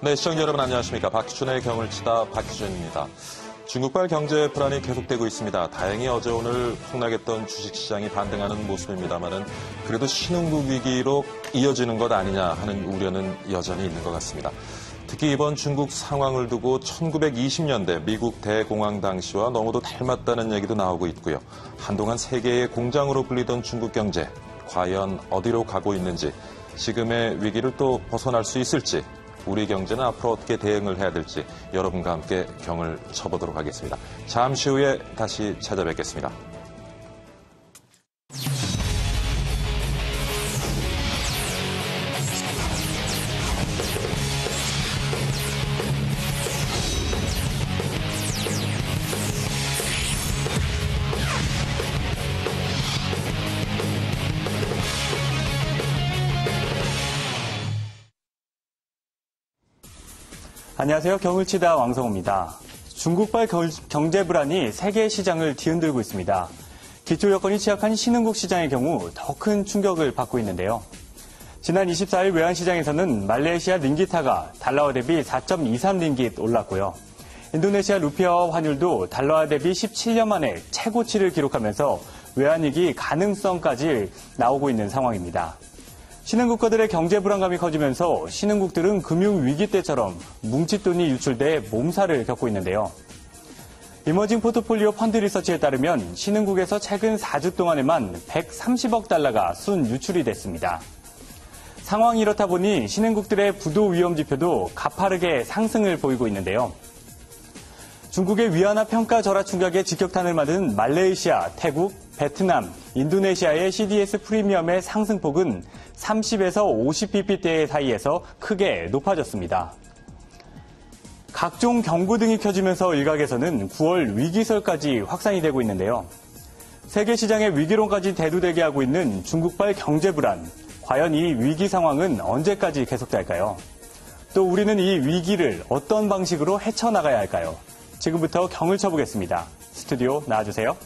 네, 시청자 여러분 안녕하십니까. 박희준의 경을 치다 박희준입니다. 중국발 경제 불안이 계속되고 있습니다. 다행히 어제 오늘 폭락했던 주식시장이 반등하는 모습입니다만은 그래도 신흥국 위기로 이어지는 것 아니냐 하는 우려는 여전히 있는 것 같습니다. 특히 이번 중국 상황을 두고 1920년대 미국 대공황 당시와 너무도 닮았다는 얘기도 나오고 있고요. 한동안 세계의 공장으로 불리던 중국 경제, 과연 어디로 가고 있는지, 지금의 위기를 또 벗어날 수 있을지, 우리 경제는 앞으로 어떻게 대응을 해야 될지 여러분과 함께 경을 쳐보도록 하겠습니다. 잠시 후에 다시 찾아뵙겠습니다. 안녕하세요. 경을 치다 왕성호입니다. 중국발 경제 불안이 세계 시장을 뒤흔들고 있습니다. 기초 여건이 취약한 신흥국 시장의 경우 더 큰 충격을 받고 있는데요. 지난 24일 외환시장에서는 말레이시아 링기타가 달러화 대비 4.23 링깃 올랐고요. 인도네시아 루피아 환율도 달러화 대비 17년 만에 최고치를 기록하면서 외환위기 가능성까지 나오고 있는 상황입니다. 신흥국가들의 경제 불안감이 커지면서 신흥국들은 금융위기 때처럼 뭉칫돈이 유출돼 몸살을 겪고 있는데요. 이머징 포트폴리오 펀드 리서치에 따르면 신흥국에서 최근 4주 동안에만 130억 달러가 순 유출이 됐습니다. 상황이 이렇다 보니 신흥국들의 부도 위험 지표도 가파르게 상승을 보이고 있는데요. 중국의 위안화 평가 절하 충격에 직격탄을 맞은 말레이시아, 태국, 베트남, 인도네시아의 CDS 프리미엄의 상승폭은 30에서 50bp대 사이에서 크게 높아졌습니다. 각종 경고 등이 켜지면서 일각에서는 9월 위기설까지 확산이 되고 있는데요. 세계 시장의 위기론까지 대두되게 하고 있는 중국발 경제 불안. 과연 이 위기 상황은 언제까지 계속될까요? 또 우리는 이 위기를 어떤 방식으로 헤쳐나가야 할까요? 지금부터 경을 쳐보겠습니다. 스튜디오 나와주세요.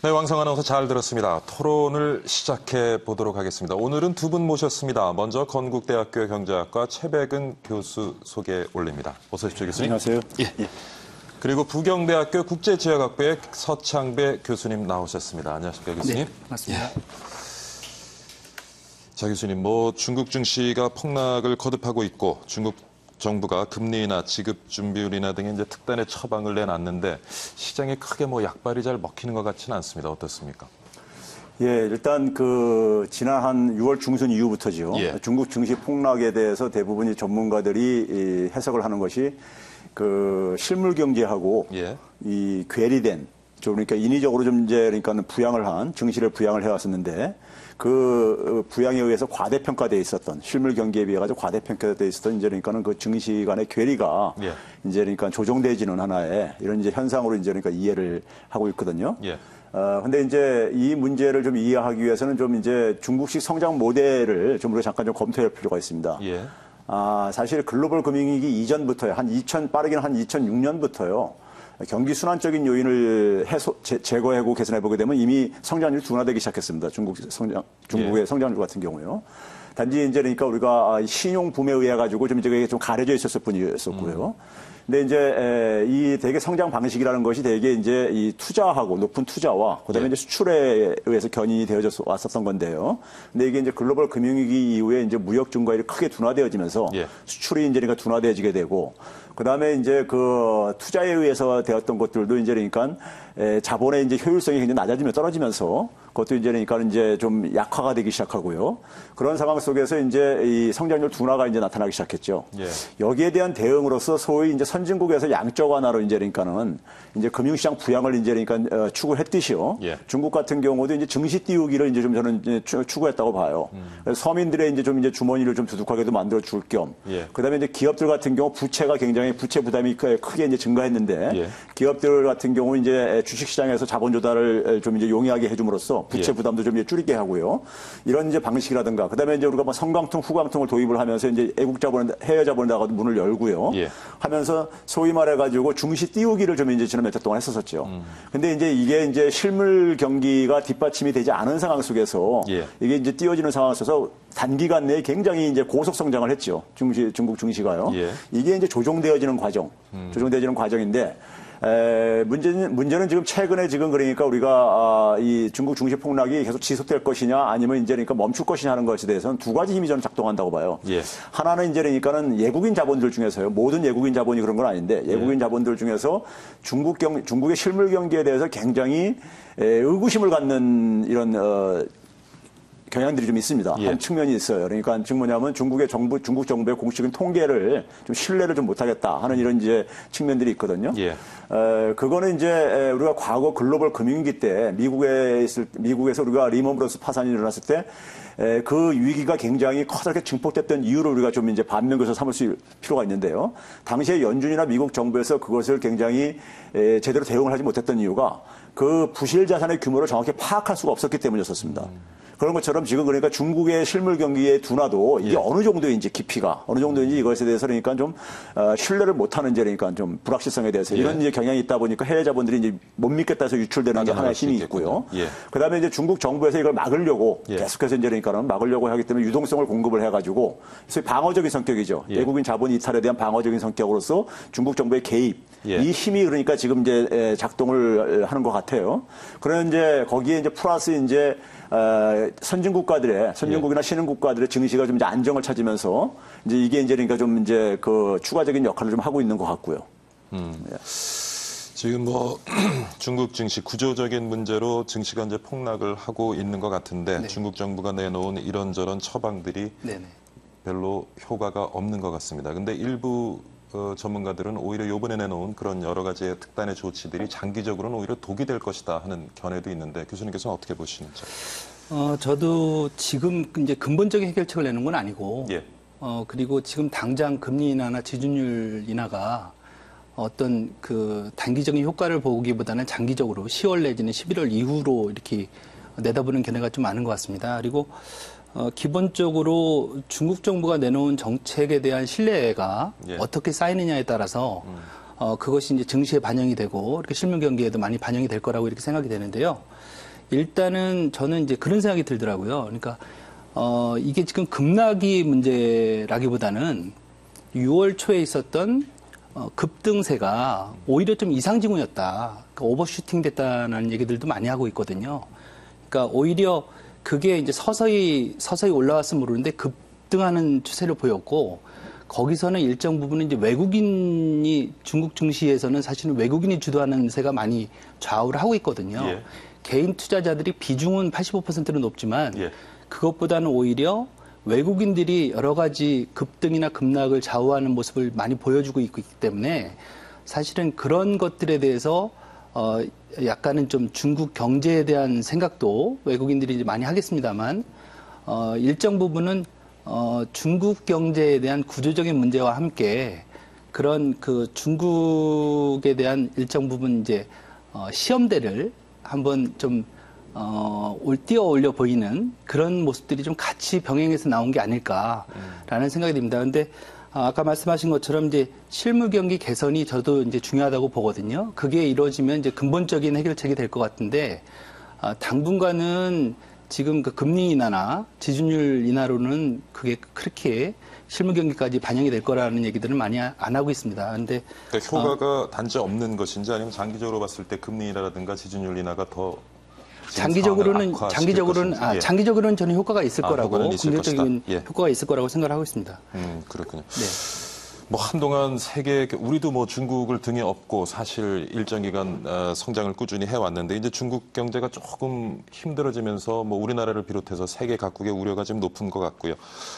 네, 왕성 아나운서 잘 들었습니다. 토론을 시작해 보도록 하겠습니다. 오늘은 두 분 모셨습니다. 먼저 건국대학교 경제학과 최백은 교수 소개 올립니다. 어서 오십시오, 교수님. 안녕하세요. 예. 그리고 부경대학교 국제지역학부의 서창배 교수님 나오셨습니다. 안녕하십니까, 교수님. 네, 반갑습니다. 자, 교수님, 중국 증시가 폭락을 거듭하고 있고 중국 정부가 금리나 지급 준비율이나 등의 이제 특단의 처방을 내놨는데 시장에 크게 약발이 잘 먹히는 것 같지는 않습니다. 어떻습니까? 예, 일단 지난 한 6월 중순 이후부터죠. 예. 중국 증시 폭락에 대해서 대부분의 전문가들이 해석을 하는 것이 실물 경제하고 예. 이 괴리된 그러니까 인위적으로 그러니까 증시를 부양을 해왔었는데 그 부양에 의해서 과대평가되어 있었던 실물 경기에 비해 가지고 과대평가되어 있었던 그러니까는 그 증시 간의 괴리가 예. 그러니까 조정되지는 하나의 이런 현상으로 그러니까 이해를 하고 있거든요. 예. 근데 이 문제를 좀 이해하기 위해서는 중국식 성장 모델을 좀 우리가 잠깐 검토할 필요가 있습니다. 예. 사실 글로벌 금융위기 이전부터요. 빠르게는 한 2006년부터요. 경기 순환적인 요인을 제거하고 개선해보게 되면 이미 성장률이 둔화되기 시작했습니다. 중국의 예. 성장률 같은 경우요. 단지 그러니까 우리가 신용 붐에 의해 가지고 그게 좀 가려져 있었을 뿐이었고요. 근데 이 대개 성장 방식이라는 것이 대개 이 투자하고 높은 투자와 그다음에 예. 수출에 의해서 견인이 되어져 왔었던 건데요. 근데 이게 글로벌 금융위기 이후에 무역 증가율이 크게 둔화되어지면서 예. 수출이 그러니까 둔화되어지게 되고 그다음에 투자에 의해서 되었던 것들도 그러니까 자본의 효율성이 굉장히 떨어지면서 그것도 그러니까 좀 약화가 되기 시작하고요. 그런 상황 속에서 이 성장률 둔화가 나타나기 시작했죠. 예. 여기에 대한 대응으로서 소위 선진국에서 양적 완화로 그러니까는 금융시장 부양을 그러니까 추구했듯이요. 예. 중국 같은 경우도 증시 띄우기를 좀 저는 추구했다고 봐요. 그래서 서민들의 주머니를 좀 두둑하게도 만들어 줄 겸. 예. 그다음에 기업들 같은 경우 부채가 굉장히 부채 부담이 크게 증가했는데 예. 기업들 같은 경우 주식시장에서 자본 조달을 좀 용이하게 해줌으로써 부채 예. 부담도 좀 줄이게 하고요. 이런 방식이라든가 그다음에 우리가 성강통, 후강통을 도입을 하면서 애국 자본, 해외 자본에다가 문을 열고요. 예. 하면서 소위 말해가지고 중시 띄우기를 좀 이제 지난 몇 달 동안 했었었죠. 근데 이제 이게 이제 실물 경기가 뒷받침이 되지 않은 상황 속에서 예. 이게 이제 띄워지는 상황 속에서 단기간 내에 굉장히 이제 고속 성장을 했죠. 중국 증시가요. 예. 이게 이제 조정되어지는 과정인데 문제는 지금 최근에 지금 그러니까 우리가 이 중국 증시 폭락이 계속 지속될 것이냐 아니면 이제 그러니까 멈출 것이냐 하는 것에 대해서는 두 가지 힘이 저는 작동한다고 봐요. 예. 하나는 이제 그러니까는 예국인 자본들 중에서요. 모든 예국인 자본이 그런 건 아닌데 예국인 자본들 중에서 중국의 실물 경기에 대해서 굉장히 의구심을 갖는 이런 경향들이 좀 있습니다. 예. 한 측면이 있어요. 그러니까 즉 뭐냐면 중국 정부의 공식적인 통계를 좀 신뢰를 좀 못하겠다 하는 이런 이제 측면들이 있거든요. 예. 그거는 이제 우리가 과거 글로벌 금융위기 때 미국에서 우리가 리먼 브러스 파산이 일어났을 때 그 위기가 굉장히 커다랗게 증폭됐던 이유를 우리가 좀 이제 반면교사 삼을 수 필요가 있는데요. 당시에 연준이나 미국 정부에서 그것을 굉장히 제대로 대응을 하지 못했던 이유가 그 부실 자산의 규모를 정확히 파악할 수가 없었기 때문이었습니다. 그런 것처럼 지금 그러니까 중국의 실물 경기의 둔화도 이게 어느 정도인지 깊이가 어느 정도인지 이것에 대해서 그러니까 좀 신뢰를 못하는 이제 그러니까 좀 불확실성에 대해서 이런 이제 경향이 있다 보니까 해외 자본들이 이제 못 믿겠다 해서 유출되는 게 하나의 힘이 있고요. 그다음에 이제 중국 정부에서 이걸 막으려고 계속해서 이제 그러니까는 막으려고 하기 때문에 유동성을 공급을 해가지고 소위 방어적인 성격이죠. 외국인 자본 이탈에 대한 방어적인 성격으로서 중국 정부의 개입 이 힘이 그러니까 지금 이제 작동을 하는 것 같아요. 그런 이제 거기에 이제 플러스 이제 선진국이나 신흥국가들의 증시가 좀 이제 안정을 찾으면서 이제 이게 이제 그러니까 좀 이제 그 추가적인 역할을 좀 하고 있는 것 같고요. 지금 뭐 중국 증시 구조적인 문제로 증시가 이제 폭락을 하고 있는 것 같은데 네. 중국 정부가 내놓은 이런저런 처방들이 네네. 별로 효과가 없는 것 같습니다. 근데 일부 전문가들은 오히려 요번에 내놓은 그런 여러 가지의 특단의 조치들이 장기적으로는 오히려 독이 될 것이다 하는 견해도 있는데 교수님께서는 어떻게 보시는지? 저도 지금 이제 근본적인 해결책을 내는 건 아니고, 예. 그리고 지금 당장 금리 인하나 지준율 인하가 어떤 그 단기적인 효과를 보기보다는 장기적으로 10월 내지는 11월 이후로 이렇게 내다보는 견해가 좀 많은 것 같습니다. 그리고 기본적으로 중국 정부가 내놓은 정책에 대한 신뢰가 예. 어떻게 쌓이느냐에 따라서 그것이 이제 증시에 반영이 되고 이렇게 실물 경기에도 많이 반영이 될 거라고 이렇게 생각이 되는데요. 일단은 저는 이제 그런 생각이 들더라고요. 그러니까 이게 지금 급락이 문제라기보다는 6월 초에 있었던 급등세가 오히려 좀 이상징후였다. 그러니까 오버슈팅 됐다는 얘기들도 많이 하고 있거든요. 그러니까 오히려 그게 이제 서서히 올라왔으면 모르는데 급등하는 추세를 보였고 거기서는 일정 부분은 이제 외국인이 중국 증시에서는 사실은 외국인이 주도하는 세가 많이 좌우를 하고 있거든요. 예. 개인 투자자들이 비중은 85%는 높지만 예. 그것보다는 오히려 외국인들이 여러 가지 급등이나 급락을 좌우하는 모습을 많이 보여주고 있기 때문에 사실은 그런 것들에 대해서 약간은 좀 중국 경제에 대한 생각도 외국인들이 이제 많이 하겠습니다만 일정 부분은 중국 경제에 대한 구조적인 문제와 함께 그런 그 중국에 대한 일정 부분 이제 시험대를 한번 좀 띄어 올려 보이는 그런 모습들이 좀 같이 병행해서 나온 게 아닐까라는 생각이 듭니다. 그런데 아까 말씀하신 것처럼 이제 실물 경기 개선이 저도 이제 중요하다고 보거든요. 그게 이루어지면 이제 근본적인 해결책이 될 것 같은데 당분간은 지금 그 금리 인하나 지준율 인하로는 그게 그렇게 실물 경기까지 반영이 될 거라는 얘기들은 많이 안 하고 있습니다. 그런데 그러니까 효과가 단지 없는 것인지 아니면 장기적으로 봤을 때 금리 인하라든가 지준율 인하가 더 장기적으로는 예. 장기적으로는 저는 효과가 있을 거라고 효과는 있을 긍정적인 것이다. 예. 효과가 있을 거라고 생각을 하고 있습니다. 그렇군요. 네. 뭐 한동안 세계 우리도 뭐 중국을 등에 업고 사실 일정 기간 성장을 꾸준히 해왔는데 이제 중국 경제가 조금 힘들어지면서 뭐 우리나라를 비롯해서 세계 각국의 우려가 좀 높은 것 같고요.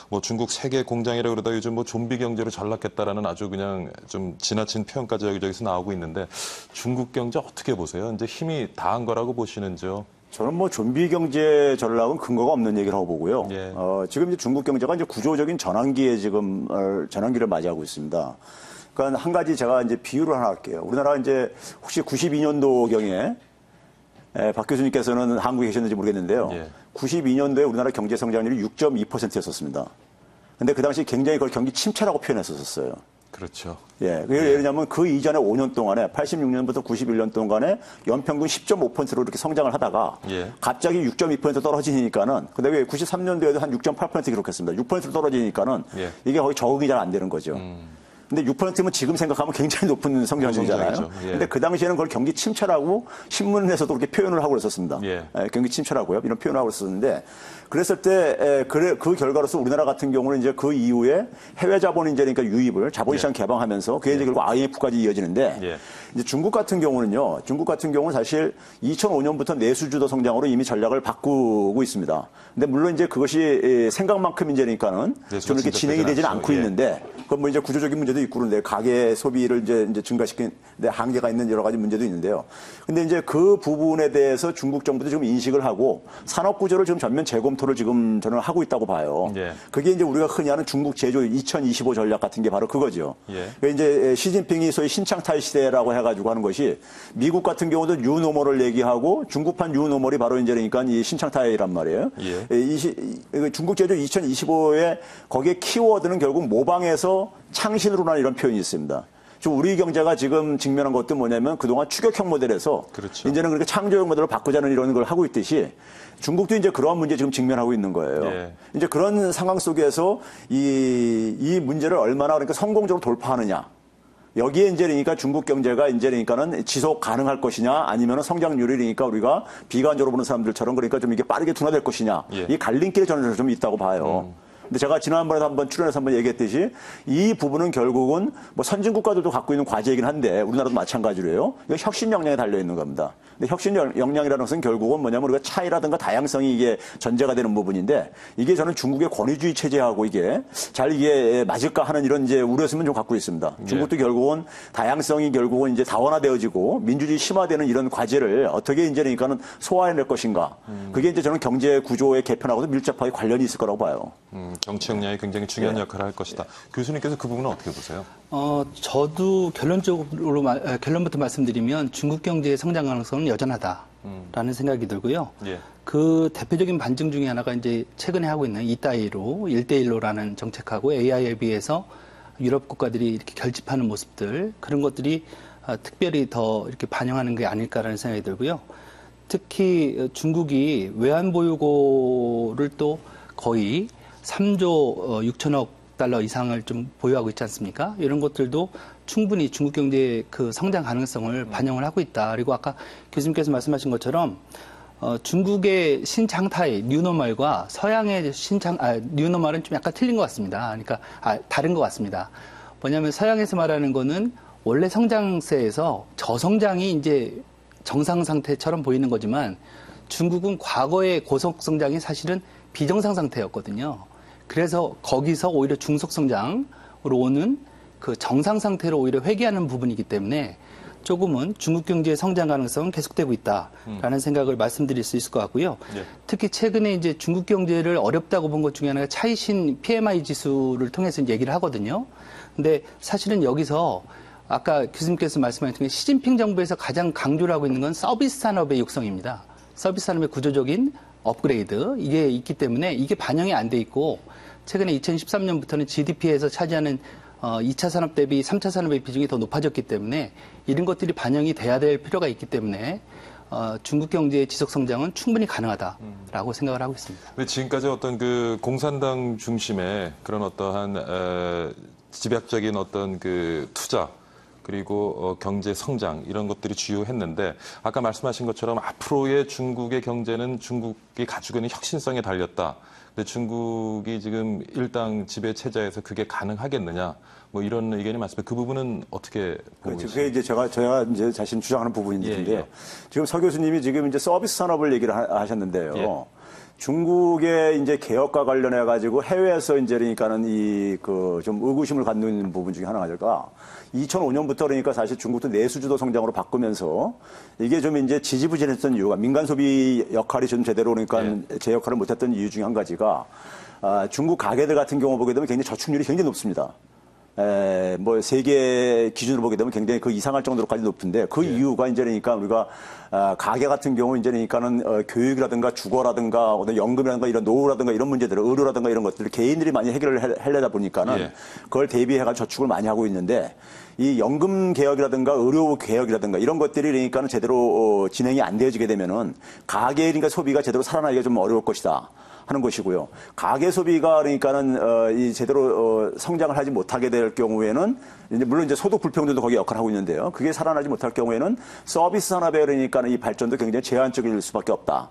뭐 중국 세계 공장이라 그러다 요즘 뭐 좀비 경제로 전락했다라는 아주 그냥 좀 지나친 표현까지 여기저기서 나오고 있는데 중국 경제 어떻게 보세요? 이제 힘이 다한 거라고 보시는지요? 저는 뭐 좀비 경제 전락은 근거가 없는 얘기라고 보고요. 예. 지금 이제 중국 경제가 이제 구조적인 전환기에 지금 전환기를 맞이하고 있습니다. 그러니까 한 가지 제가 이제 비유를 하나 할게요. 우리나라 이제 혹시 92년도경에 박 교수님께서는 한국에 계셨는지 모르겠는데요. 예. 92년도에 우리나라 경제 성장률이 6.2%였었습니다. 근데 그 당시 굉장히 그걸 경기 침체라고 표현했었어요. 그렇죠. 예. 예를 들면 그 이전에 5년 동안에 86년부터 91년 동안에 연평균 10.5%로 이렇게 성장을 하다가 예. 갑자기 6.2% 떨어지니까는 그다음에 93년도에도 한 6.8% 기록했습니다. 6% 떨어지니까는 예. 이게 거의 적응이 잘 안 되는 거죠. 근데 6%면 지금 생각하면 굉장히 높은 성장률이잖아요. 성장이죠. 예. 근데 그 당시에는 그걸 경기 침체라고 신문에서도 그렇게 표현을 하고 그랬었습니다. 예. 경기 침체라고요. 이런 표현을 하고 있었는데 그랬을 때 그 결과로서 우리나라 같은 경우는 이제 그 이후에 해외 자본 이제 그러니까 유입을 자본시장 개방하면서 그게 이제 결국 IMF까지 이어지는데 예. 이제 중국 같은 경우는 사실 2005년부터 내수주도 성장으로 이미 전략을 바꾸고 있습니다. 근데 물론 이제 그것이 생각만큼 이제 그러니까는 좀 이렇게 진행이 되지는 않고 예. 있는데 그건 뭐 이제 구조적인 문제도 있고 그런데 가계 소비를 이제 증가시키는 데 한계가 있는 여러 가지 문제도 있는데요. 근데 이제 그 부분에 대해서 중국 정부도 지금 인식을 하고 산업 구조를 지금 전면 재검토를 지금 저는 하고 있다고 봐요. 예. 그게 이제 우리가 흔히 하는 중국 제조 2025 전략 같은 게 바로 그거죠. 예. 그러니까 이제 시진핑이 소위 신창탈 시대라고 해가지고 하는 것이 미국 같은 경우도 뉴노멀을 얘기하고 중국판 뉴노멀이 바로 이제 그러니까 이 신창탈이란 말이에요. 예. 중국 제조 2025에 거기에 키워드는 결국 모방에서 창신으로 나는 이런 표현이 있습니다. 지금 우리 경제가 지금 직면한 것도 뭐냐면 그동안 추격형 모델에서 그렇죠. 이제는 그렇게 창조형 모델로 바꾸자는 이런 걸 하고 있듯이 중국도 이제 그러한 문제 지금 직면하고 있는 거예요. 예. 이제 그런 상황 속에서 이 문제를 얼마나 그러니까 성공적으로 돌파하느냐. 여기에 이제 그러니까 중국 경제가 이제 그러니까는 지속 가능할 것이냐 아니면 성장률이니까 우리가 비관적으로 보는 사람들처럼 그러니까 좀 이게 빠르게 둔화될 것이냐. 예. 이 갈림길에 저는 좀 있다고 봐요. 근데 제가 지난번에 한번 출연해서 한번 얘기했듯이 이 부분은 결국은 뭐 선진 국가들도 갖고 있는 과제이긴 한데 우리나라도 마찬가지로요. 이거 혁신 역량에 달려 있는 겁니다. 근데 혁신 역량이라는 것은 결국은 뭐냐면 우리가 차이라든가 다양성이 이게 전제가 되는 부분인데 이게 저는 중국의 권위주의 체제하고 이게 잘 이게 맞을까 하는 이런 이제 우려심은 좀 갖고 있습니다. 중국도 결국은 다양성이 결국은 이제 다원화되어지고 민주주의 심화되는 이런 과제를 어떻게 이제 그러니까는 소화해낼 것인가. 그게 이제 저는 경제 구조의 개편하고도 밀접하게 관련이 있을 거라고 봐요. 정치 역량이 굉장히 중요한 역할을 할 것이다. 교수님께서 그 부분은 어떻게 보세요? 저도 결론부터 말씀드리면 중국 경제의 성장 가능성은 여전하다라는 생각이 들고요. 예. 그 대표적인 반증 중에 하나가 이제 최근에 하고 있는 이따이로, 1대1로라는 정책하고 AI에 비해서 유럽 국가들이 이렇게 결집하는 모습들, 그런 것들이 특별히 더 이렇게 반영하는 게 아닐까라는 생각이 들고요. 특히 중국이 외환 보유고를 또 거의 3조 6천억 달러 이상을 좀 보유하고 있지 않습니까? 이런 것들도 충분히 중국 경제의 그 성장 가능성을 반영을 하고 있다. 그리고 아까 교수님께서 말씀하신 것처럼 중국의 신창타이 뉴노멀과 서양의 뉴노멀은 좀 약간 틀린 것 같습니다. 그러니까 다른 것 같습니다. 뭐냐면 서양에서 말하는 거는 원래 성장세에서 저성장이 이제 정상 상태처럼 보이는 거지만 중국은 과거의 고속 성장이 사실은 비정상 상태였거든요. 그래서 거기서 오히려 중속 성장으로 오는 그 정상 상태로 오히려 회귀하는 부분이기 때문에 조금은 중국 경제의 성장 가능성은 계속되고 있다라는 생각을 말씀드릴 수 있을 것 같고요. 예. 특히 최근에 이제 중국 경제를 어렵다고 본 것 중에 하나가 차이신 PMI 지수를 통해서 얘기를 하거든요. 근데 사실은 여기서 아까 교수님께서 말씀하신 게 시진핑 정부에서 가장 강조를 하고 있는 건 서비스 산업의 육성입니다. 서비스 산업의 구조적인 업그레이드, 이게 있기 때문에 이게 반영이 안 돼 있고 최근에 2013년부터는 GDP에서 차지하는 2차 산업 대비 3차 산업의 비중이 더 높아졌기 때문에 이런 것들이 반영이 돼야 될 필요가 있기 때문에 중국 경제의 지속 성장은 충분히 가능하다라고 생각을 하고 있습니다. 근데 지금까지 어떤 그 공산당 중심의 그런 어떠한 집약적인 어떤 그 투자 그리고 경제 성장 이런 것들이 주요했는데 아까 말씀하신 것처럼 앞으로의 중국의 경제는 중국이 가지고 있는 혁신성에 달렸다. 근데 중국이 지금 일당 지배 체제에서 그게 가능하겠느냐? 뭐 이런 의견이 많습니다. 그 부분은 어떻게 보고 그렇죠. 계세요? 그게 이제 제가 이제 자신 주장하는 부분인데 예. 지금 서 교수님이 지금 이제 서비스 산업을 얘기를 하셨는데요. 예. 중국의 이제 개혁과 관련해 가지고 해외에서 이제 그러니까는 좀 의구심을 갖는 부분 중에 하나가 2005년부터 그러니까 사실 중국도 내수주도 성장으로 바꾸면서 이게 좀 이제 지지부진했던 이유가 민간 소비 역할이 좀 제대로 그러니까 제 역할을 못했던 이유 중에 한 가지가 중국 가게들 같은 경우 보게 되면 굉장히 저축률이 굉장히 높습니다. 뭐 세계 기준으로 보게 되면 굉장히 그 이상할 정도로까지 높은데 그 이유가 이제 그러니까 우리가 가계 같은 경우 이제 그러니까는 교육이라든가 주거라든가 연금이라든가 이런 노후라든가 이런 문제들, 의료라든가 이런 것들을 개인들이 많이 해결을 하려다 보니까는 그걸 대비해가지고 저축을 많이 하고 있는데 이 연금 개혁이라든가 의료 개혁이라든가 이런 것들이 그러니까는 제대로 진행이 안 되어지게 되면은 가계 그러니까 소비가 제대로 살아나기가 좀 어려울 것이다. 하는 것이고요. 가계 소비가 그러니까는 이 제대로 성장을 하지 못하게 될 경우에는 이제 물론 이제 소득 불평등도 거기에 역할을 하고 있는데요. 그게 살아나지 못할 경우에는 서비스 산업에 그러니까는 이 발전도 굉장히 제한적일 수밖에 없다.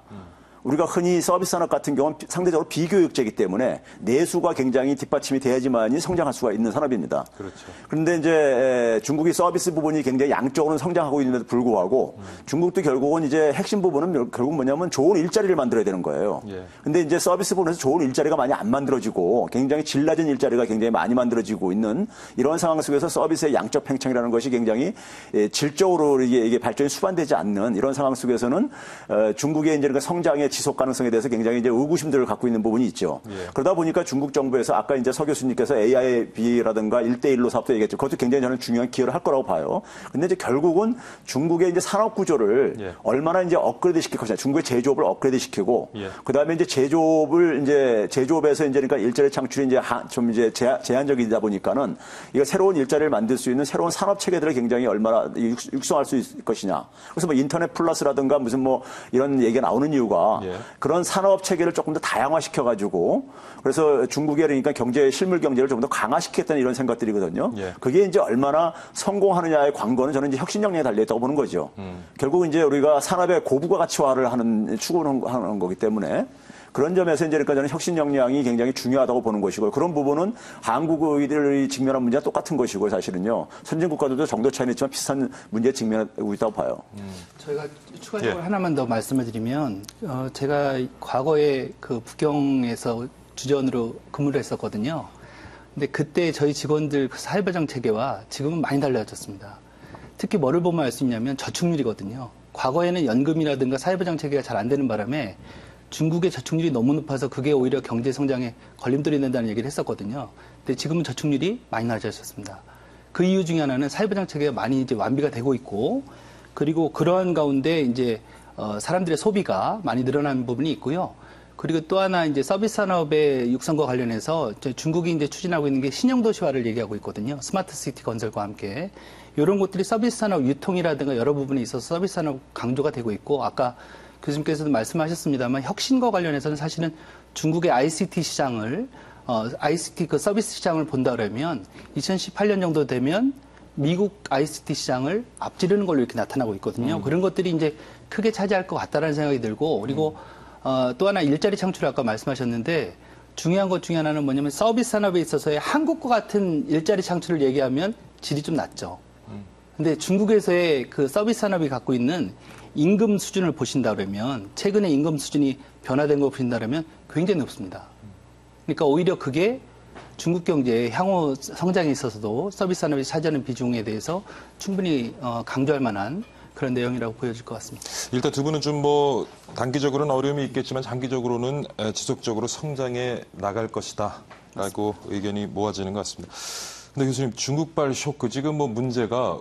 우리가 흔히 서비스 산업 같은 경우는 상대적으로 비교육제이기 때문에 내수가 굉장히 뒷받침이 돼야지만이 성장할 수가 있는 산업입니다. 그렇죠. 그런데 이제 중국이 서비스 부분이 굉장히 양적으로는 성장하고 있는데도 불구하고 중국도 결국은 이제 핵심 부분은 결국 뭐냐면 좋은 일자리를 만들어야 되는 거예요. 근데 이제 서비스 부분에서 좋은 일자리가 많이 안 만들어지고 굉장히 질 낮은 일자리가 굉장히 많이 만들어지고 있는 이런 상황 속에서 서비스의 양적 팽창이라는 것이 굉장히 질적으로 이게 발전이 수반되지 않는 이런 상황 속에서는 중국의 이제 성장의 지속 가능성에 대해서 굉장히 이제 의구심들을 갖고 있는 부분이 있죠. 그러다 보니까 중국 정부에서 아까 이제 서 교수님께서 AIB라든가 1대1로 사업도 얘기했죠. 그것도 굉장히 저는 중요한 기여를 할 거라고 봐요. 근데 이제 결국은 중국의 이제 산업 구조를 얼마나 이제 업그레이드 시킬 것이냐. 중국의 제조업을 업그레이드 시키고 그다음에 이제 제조업에서 이제 그러니까 일자리 창출이 이제 좀 이제 제한적이다 보니까는 이거 새로운 일자리를 만들 수 있는 새로운 산업 체계들을 굉장히 얼마나 육성할 수 있을 것이냐. 그래서 뭐 인터넷 플러스라든가 무슨 뭐 이런 얘기가 나오는 이유가 그런 산업 체계를 조금 더 다양화시켜가지고 그래서 중국의 그러니까 실물 경제를 좀 더 강화시켰다는 이런 생각들이거든요. 그게 이제 얼마나 성공하느냐의 관건은 저는 이제 혁신 역량에 달려있다고 보는 거죠. 결국 이제 우리가 산업의 고부가 가치화를 추구하는 거기 때문에 그런 점에서 이제 그러니까 저는 혁신 역량이 굉장히 중요하다고 보는 것이고 그런 부분은 한국의 직면한 문제와 똑같은 것이고 사실은요. 선진 국가들도 정도 차이는 있지만 비슷한 문제에 직면하고 있다고 봐요. 저희가 추가적으로 하나만 더 말씀을 드리면 제가 과거에 그 북경에서 주전으로 근무를 했었거든요. 근데 그때 저희 직원들 그 사회보장 체계와 지금은 많이 달라졌습니다. 특히 뭐를 보면 알 수 있냐면 저축률이거든요. 과거에는 연금이라든가 사회보장 체계가 잘 안 되는 바람에 중국의 저축률이 너무 높아서 그게 오히려 경제 성장에 걸림돌이 된다는 얘기를 했었거든요. 근데 지금은 저축률이 많이 낮아졌습니다. 그 이유 중에 하나는 사회보장 체계가 많이 이제 완비가 되고 있고, 그리고 그러한 가운데 이제 사람들의 소비가 많이 늘어난 부분이 있고요. 그리고 또 하나 이제 서비스 산업의 육성과 관련해서 중국이 이제 추진하고 있는 게 신형도시화를 얘기하고 있거든요. 스마트 시티 건설과 함께. 이런 것들이 서비스 산업 유통이라든가 여러 부분에 있어서 서비스 산업 강조가 되고 있고, 아까 교수님께서도 말씀하셨습니다만 혁신과 관련해서는 사실은 중국의 ICT 시장을 ICT 그 서비스 시장을 본다 그러면 2018년 정도 되면 미국 ICT 시장을 앞지르는 걸로 이렇게 나타나고 있거든요. 그런 것들이 이제 크게 차지할 것 같다라는 생각이 들고, 그리고 또 하나 일자리 창출 아까 말씀하셨는데 중요한 것 중에 하나는 뭐냐면 서비스 산업에 있어서의 한국과 같은 일자리 창출을 얘기하면 질이 좀 낮죠. 근데 중국에서의 그 서비스 산업이 갖고 있는 임금 수준을 보신다 그러면 최근에 임금 수준이 변화된 거 보신다 그러면 굉장히 높습니다. 그러니까 오히려 그게 중국 경제의 향후 성장에 있어서도 서비스 산업이 차지하는 비중에 대해서 충분히 강조할 만한 그런 내용이라고 보여질 것 같습니다. 일단 두 분은 좀 뭐 단기적으로는 어려움이 있겠지만 장기적으로는 지속적으로 성장해 나갈 것이다라고 의견이 모아지는 것 같습니다. 근데 교수님, 중국발 쇼크, 지금 뭐 문제가,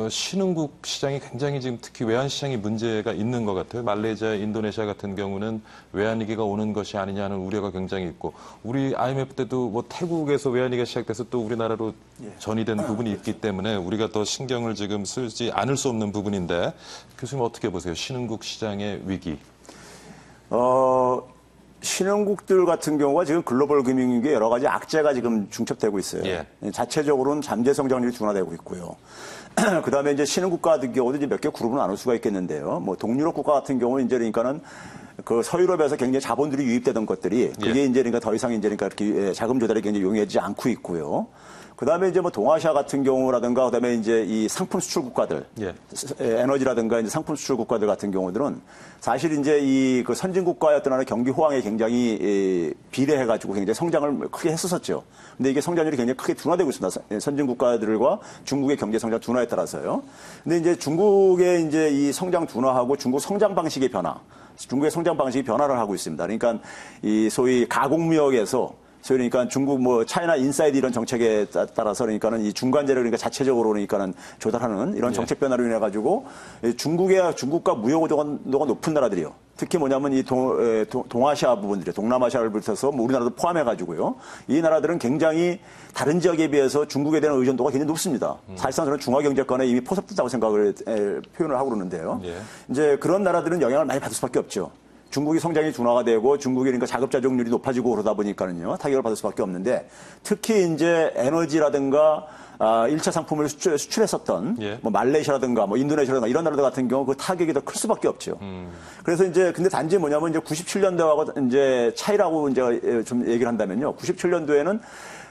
신흥국 시장이 굉장히 지금 특히 외환 시장이 문제가 있는 것 같아요. 말레이시아, 인도네시아 같은 경우는 외환위기가 오는 것이 아니냐는 우려가 굉장히 있고, 우리 IMF 때도 뭐 태국에서 외환위기가 시작돼서 또 우리나라로 전이된 부분이 있기 때문에 우리가 더 신경을 지금 쓰지 않을 수 없는 부분인데, 교수님 어떻게 보세요? 신흥국 시장의 위기. 신흥국들 같은 경우가 지금 글로벌 금융위기에 여러 가지 악재가 지금 중첩되고 있어요. 자체적으로는 잠재 성장률이 둔화되고 있고요. 그다음에 이제 신흥국가 같은 경우도 이제 몇 개 그룹은 나눌 수가 있겠는데요. 뭐 동유럽 국가 같은 경우는 이제 그러니까는 그 서유럽에서 굉장히 자본들이 유입되던 것들이 그게 이제 그러니까 더 이상 이제 그러니까 이렇게 자금 조달이 굉장히 용이하지 않고 있고요. 그다음에 이제 뭐 동아시아 같은 경우라든가 그다음에 이제 이 상품 수출 국가들, 에너지라든가 이제 상품 수출 국가들 같은 경우들은 사실 이제 이 그 선진 국가의 어떤 하나 경기 호황에 굉장히 비례해가지고 굉장히 성장을 크게 했었었죠. 근데 이게 성장률이 굉장히 크게 둔화되고 있습니다. 선진 국가들과 중국의 경제 성장 둔화에 따라서요. 근데 이제 중국의 이제 이 성장 둔화하고 중국 성장 방식의 변화, 중국의 성장 방식이 변화를 하고 있습니다. 그러니까 이 소위 가공무역에서 소위 그러니까 중국 뭐 차이나 인사이드 이런 정책에 따라서 그러니까는 이 중간재를 그러니까 자체적으로 그러니까는 조달하는 이런 정책 변화로 인해 가지고 중국과 무역 의존도가 높은 나라들이요. 특히 뭐냐면 이 동아시아 부분들이 동남아시아를 비롯해서 뭐 우리나라도 포함해 가지고요. 이 나라들은 굉장히 다른 지역에 비해서 중국에 대한 의존도가 굉장히 높습니다. 사실상 저는 중화경제권에 이미 포섭됐다고 생각을 표현을 하고 그러는데요. 예. 이제 그런 나라들은 영향을 많이 받을 수밖에 없죠. 중국이 성장이 둔화가 되고 중국이 그러니까 자급자족률이 높아지고 그러다 보니까는요. 타격을 받을 수밖에 없는데 특히 이제 에너지라든가 1차 상품을 수출했었던 예. 뭐 말레이시아라든가 뭐 인도네시아라든가 이런 나라들 같은 경우 그 타격이 더 클 수밖에 없죠. 그래서 이제 근데 단지 뭐냐면 이제 97년도하고 이제 차이라고 이제 좀 얘기를 한다면요. 97년도에는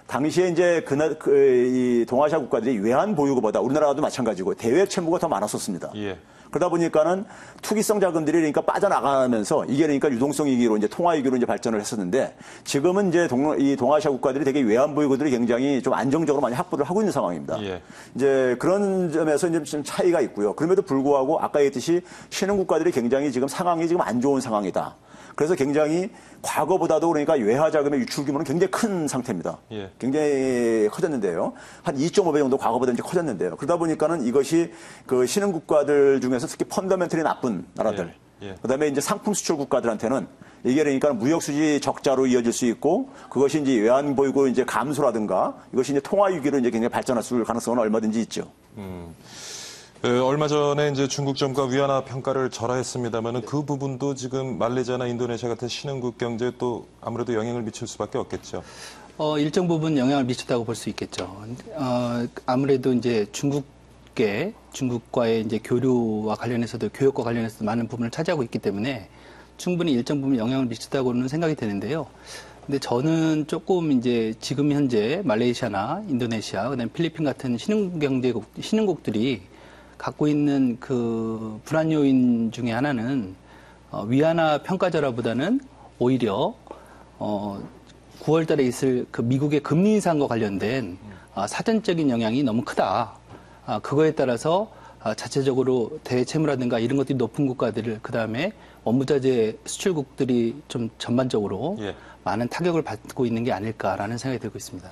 당시에 이제 이 동아시아 국가들이 외환 보유고보다 우리나라도 마찬가지고 대외 채무가 더 많았었습니다. 예. 그러다 보니까는 투기성 자금들이 그러니까 빠져나가면서 이게 그러니까 유동성 위기로 이제 통화 위기로 이제 발전을 했었는데 지금은 이제 이 동아시아 국가들이 되게 외환 보유고들이 굉장히 좀 안정적으로 많이 확보를 하고 있는 상황입니다. 예. 이제 그런 점에서 이제 좀 차이가 있고요. 그럼에도 불구하고 아까 얘기했듯이 신흥 국가들이 굉장히 지금 상황이 지금 안 좋은 상황이다. 그래서 굉장히 과거보다도 그러니까 외화 자금의 유출 규모는 굉장히 큰 상태입니다. 예. 굉장히 커졌는데요. 한 2.5배 정도 과거보다 이제 커졌는데요. 그러다 보니까는 이것이 그 신흥 국가들 중에서 특히 펀더멘털이 나쁜 나라들, 예. 그다음에 이제 상품 수출 국가들한테는 이게 그러니까 무역 수지 적자로 이어질 수 있고 그것이 이제 외환 보유고 이제 감소라든가 이것이 이제 통화 위기로 이제 굉장히 발전할 수 가능성은 얼마든지 있죠. 얼마 전에 이제 중국점과 위안화 평가를 절하했습니다만은 그 부분도 지금 말레이시아나 인도네시아 같은 신흥국 경제에 또 아무래도 영향을 미칠 수밖에 없겠죠. 일정 부분 영향을 미쳤다고 볼 수 있겠죠. 아무래도 이제 중국과의 이제 교류와 관련해서도 교역과 관련해서도 많은 부분을 차지하고 있기 때문에 충분히 일정 부분 영향을 미쳤다고는 생각이 되는데요. 근데 저는 조금 이제 지금 현재 말레이시아나 인도네시아, 그다음에 필리핀 같은 신흥국들이 갖고 있는 그 불안 요인 중에 하나는 위안화 평가절하보다는 오히려 9월 달에 있을 그 미국의 금리 인상과 관련된 사전적인 영향이 너무 크다. 그거에 따라서 자체적으로 대외 채무라든가 이런 것들이 높은 국가들을 그다음에 원무자재 수출국들이 좀 전반적으로 예. 많은 타격을 받고 있는 게 아닐까라는 생각이 들고 있습니다.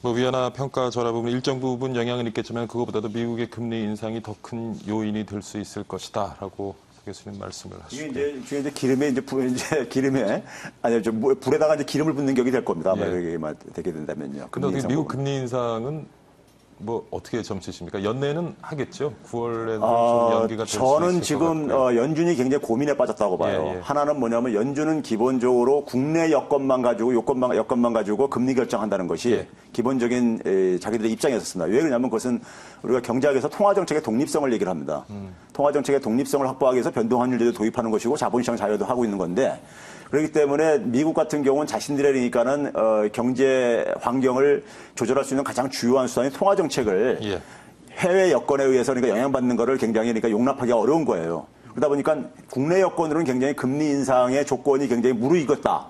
뭐 위안화 평가 절하 부분 일정 부분 영향은 있겠지만 그것보다도 미국의 금리 인상이 더 큰 요인이 될 수 있을 것이다라고 교수님 말씀을 하시고 이게 이제 기름에 기름에 아니요 좀 불에다가 이제 기름을 붓는 격이 될 겁니다. 아마 예. 그게 되게 된다면요. 근데 어떻게 미국 금리 인상은 뭐 어떻게 점치십니까? 연내는 하겠죠. 9월에는 좀 연기가 될 수 있을 것 저는 지금 연준이 굉장히 고민에 빠졌다고 봐요. 예, 예. 하나는 뭐냐면 연준은 기본적으로 국내 여건만 가지고 금리 결정한다는 것이 예. 기본적인 자기들의 입장이었습니다. 왜 그러냐면 그것은 우리가 경제학에서 통화정책의 독립성을 얘기를 합니다. 통화정책의 독립성을 확보하기 위해서 변동환율제도 도입하는 것이고 자본시장 자유도 하고 있는 건데 그렇기 때문에 미국 같은 경우는 자신들의 그러니까는 경제 환경을 조절할 수 있는 가장 주요한 수단인 통화 정책을 예. 해외 여건에 의해서 그러니까 영향받는 것을 굉장히 그러니까 용납하기가 어려운 거예요. 그러다 보니까 국내 여건으로는 굉장히 금리 인상의 조건이 굉장히 무르익었다.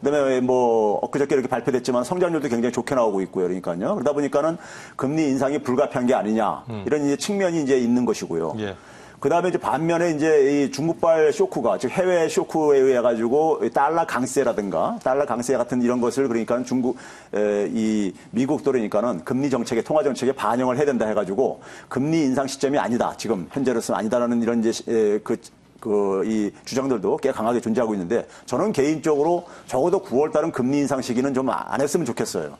그다음에 뭐 엊그저께 이렇게 발표됐지만 성장률도 굉장히 좋게 나오고 있고요. 그러니까요. 그러다 보니까는 금리 인상이 불가피한 게 아니냐 이런 이제 측면이 이제 있는 것이고요. 예. 그다음에 이제 반면에 이제 이 중국발 쇼크가 즉 해외 쇼크에 의해 가지고 달러 강세 같은 이런 것을 그러니까 이 미국도 그러니까는 금리 정책에 통화 정책에 반영을 해야 된다 해가지고 금리 인상 시점이 아니다 지금 현재로서는 아니다라는 이런 이제 이 주장들도 꽤 강하게 존재하고 있는데 저는 개인적으로 적어도 9월 달은 금리 인상 시기는 좀 안 했으면 좋겠어요.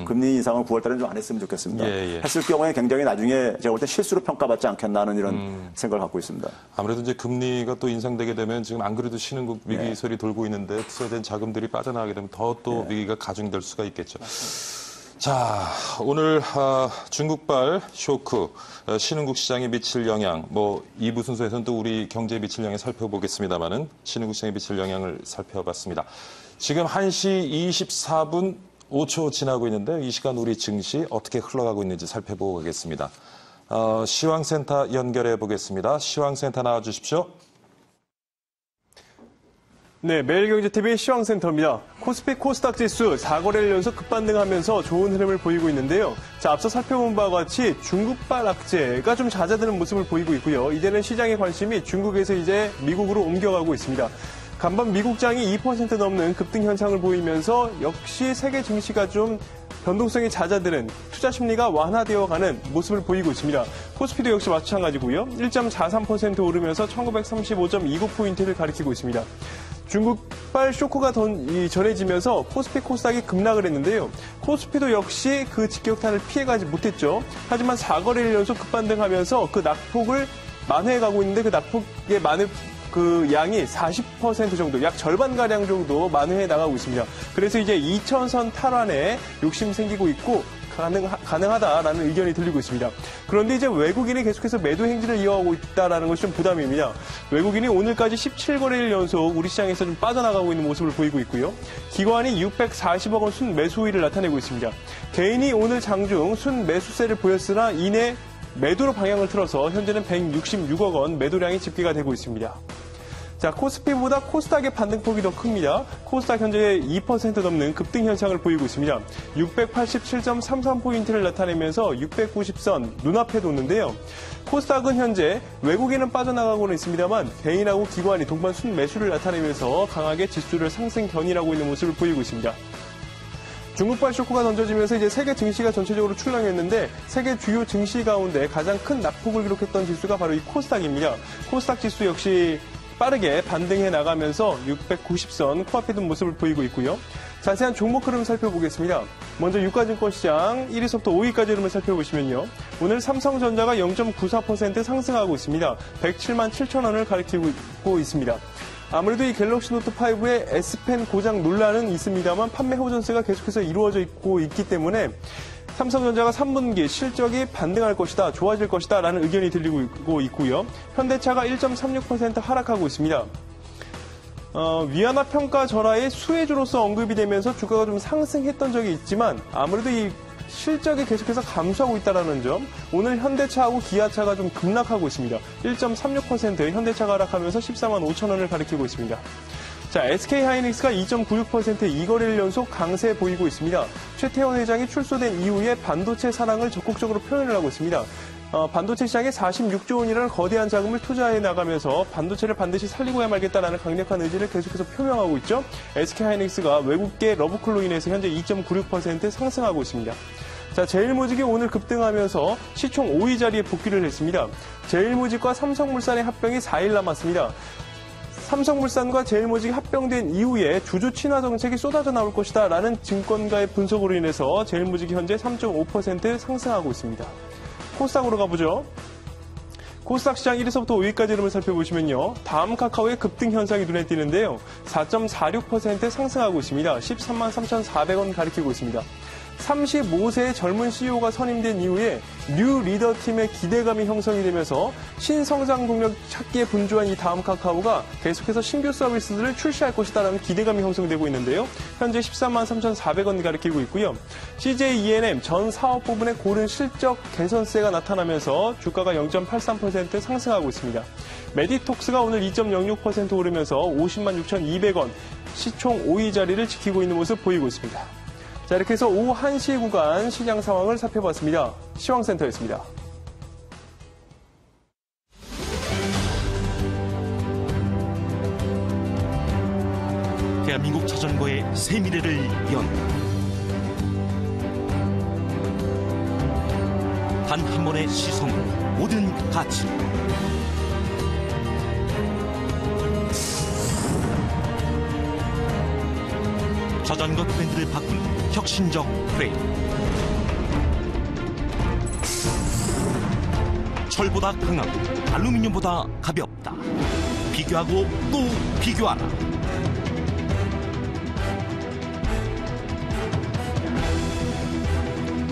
금리 인상은 9월 달은 좀 안 했으면 좋겠습니다. 예, 예. 했을 경우에 굉장히 나중에 제가 볼 때 실수로 평가받지 않겠나 하는 이런 생각을 갖고 있습니다. 아무래도 이제 금리가 또 인상되게 되면 지금 안 그래도 신흥국 위기 소리 돌고 있는데 투자된 자금들이 빠져나가게 되면 더 또 위기가 가중될 수가 있겠죠. 자, 오늘 중국발 쇼크, 신흥국 시장에 미칠 영향, 뭐 2부 순서에서는 또 우리 경제에 미칠 영향 살펴보겠습니다만은 신흥국 시장에 미칠 영향을 살펴봤습니다. 지금 1시 24분 5초 지나고 있는데 이 시간 우리 증시 어떻게 흘러가고 있는지 살펴보고 가겠습니다. 시황센터 연결해 보겠습니다. 시황센터 나와주십시오. 네, 매일경제TV 시황센터입니다. 코스피 코스닥 지수 4거래일 연속 급반등하면서 좋은 흐름을 보이고 있는데요. 자, 앞서 살펴본 바와 같이 중국발 악재가 좀 잦아드는 모습을 보이고 있고요. 이제는 시장의 관심이 중국에서 이제 미국으로 옮겨가고 있습니다. 간밤 미국장이 2% 넘는 급등 현상을 보이면서 역시 세계 증시가 좀 변동성이 잦아드는 투자 심리가 완화되어가는 모습을 보이고 있습니다. 코스피도 역시 마찬가지고요. 1.43% 오르면서 1935.29포인트를 가리키고 있습니다. 중국발 쇼크가 전해지면서 코스피 코스닥이 급락을 했는데요. 코스피도 역시 그 직격탄을 피해가지 못했죠. 하지만 4거래일 연속 급반등하면서 그 낙폭을 만회해가고 있는데 그 낙폭의 그 양이 40% 정도, 약 절반가량 정도 만회해 나가고 있습니다. 그래서 이제 2000선 탈환에 욕심 생기고 있고 가능하다라는 의견이 들리고 있습니다. 그런데 이제 외국인이 계속해서 매도 행진을 이어가고 있다는 것이 좀 부담입니다. 외국인이 오늘까지 17거래일 연속 우리 시장에서 좀 빠져나가고 있는 모습을 보이고 있고요. 기관이 640억 원 순 매수 우위를 나타내고 있습니다. 개인이 오늘 장중 순 매수세를 보였으나 이내 매도로 방향을 틀어서 현재는 166억 원 매도량이 집계가 되고 있습니다. 자, 코스피보다 코스닥의 반등폭이 더 큽니다. 코스닥 현재 2% 넘는 급등 현상을 보이고 있습니다. 687.33포인트를 나타내면서 690선 눈앞에 뒀는데요. 코스닥은 현재 외국인은 빠져나가고는 있습니다만 개인하고 기관이 동반 순매수를 나타내면서 강하게 지수를 상승 견인하고 있는 모습을 보이고 있습니다. 중국발 쇼크가 던져지면서 이제 세계 증시가 전체적으로 출렁였는데 세계 주요 증시 가운데 가장 큰 낙폭을 기록했던 지수가 바로 이 코스닥입니다. 코스닥 지수 역시 빠르게 반등해 나가면서 690선 코앞에 둔 모습을 보이고 있고요. 자세한 종목 흐름 살펴보겠습니다. 먼저 유가증권 시장 1위부터 5위까지 흐름을 살펴보시면요. 오늘 삼성전자가 0.94% 상승하고 있습니다. 107만 7천 원을 가리키고 있습니다. 아무래도 이 갤럭시 노트 5의 S펜 고장 논란은 있습니다만 판매 호전세가 계속해서 이루어져 있기 때문에 삼성전자가 3분기 실적이 반등할 것이다, 좋아질 것이다 라는 의견이 들리고 있고요. 현대차가 1.36% 하락하고 있습니다. 위안화 평가 절하의 수혜주로서 언급이 되면서 주가가 좀 상승했던 적이 있지만 아무래도 이 실적이 계속해서 감소하고 있다는 점, 오늘 현대차하고 기아차가 좀 급락하고 있습니다. 1.36% 현대차가 하락하면서 14만 5천 원을 가리키고 있습니다. 자, SK하이닉스가 2.96% 2거래일 연속 강세 보이고 있습니다. 최태원 회장이 출소된 이후에 반도체 사랑을 적극적으로 표현을 하고 있습니다. 반도체 시장에 46조 원이라는 거대한 자금을 투자해 나가면서 반도체를 반드시 살리고야 말겠다라는 강력한 의지를 계속해서 표명하고 있죠. SK하이닉스가 외국계 러브콜로 인해서 현재 2.96% 상승하고 있습니다. 자, 제일모직이 오늘 급등하면서 시총 5위 자리에 복귀를 했습니다. 제일모직과 삼성물산의 합병이 4일 남았습니다. 삼성물산과 제일모직이 합병된 이후에 주주 친화 정책이 쏟아져 나올 것이다 라는 증권가의 분석으로 인해서 제일모직이 현재 3.5% 상승하고 있습니다. 코스닥으로 가보죠. 코스닥 시장 1위부터 5위까지 흐름을 살펴보시면요. 다음 카카오의 급등 현상이 눈에 띄는데요. 4.46% 상승하고 있습니다. 13만 3,400원 가리키고 있습니다. 35세의 젊은 CEO가 선임된 이후에 뉴 리더 팀의 기대감이 형성이 되면서 신성장 동력 찾기에 분주한 이 다음 카카오가 계속해서 신규 서비스들을 출시할 것이다라는 기대감이 형성되고 있는데요. 현재 13만 3,400원 가리키고 있고요. CJ E&M 전 사업 부분의 고른 실적 개선세가 나타나면서 주가가 0.83% 상승하고 있습니다. 메디톡스가 오늘 2.06% 오르면서 50만 6,200원, 시총 5위 자리를 지키고 있는 모습 보이고 있습니다. 자, 이렇게 해서 오후 1시 구간 시장 상황을 살펴봤습니다. 시황센터였습니다. 대한민국 자전거의 새 미래를 연다. 단 한 번의 시선으로 모든 가치. 자전거 트렌드를 바꾸는 혁신적 프레임. 철보다 강하고 알루미늄보다 가볍다. 비교하고 또 비교하라.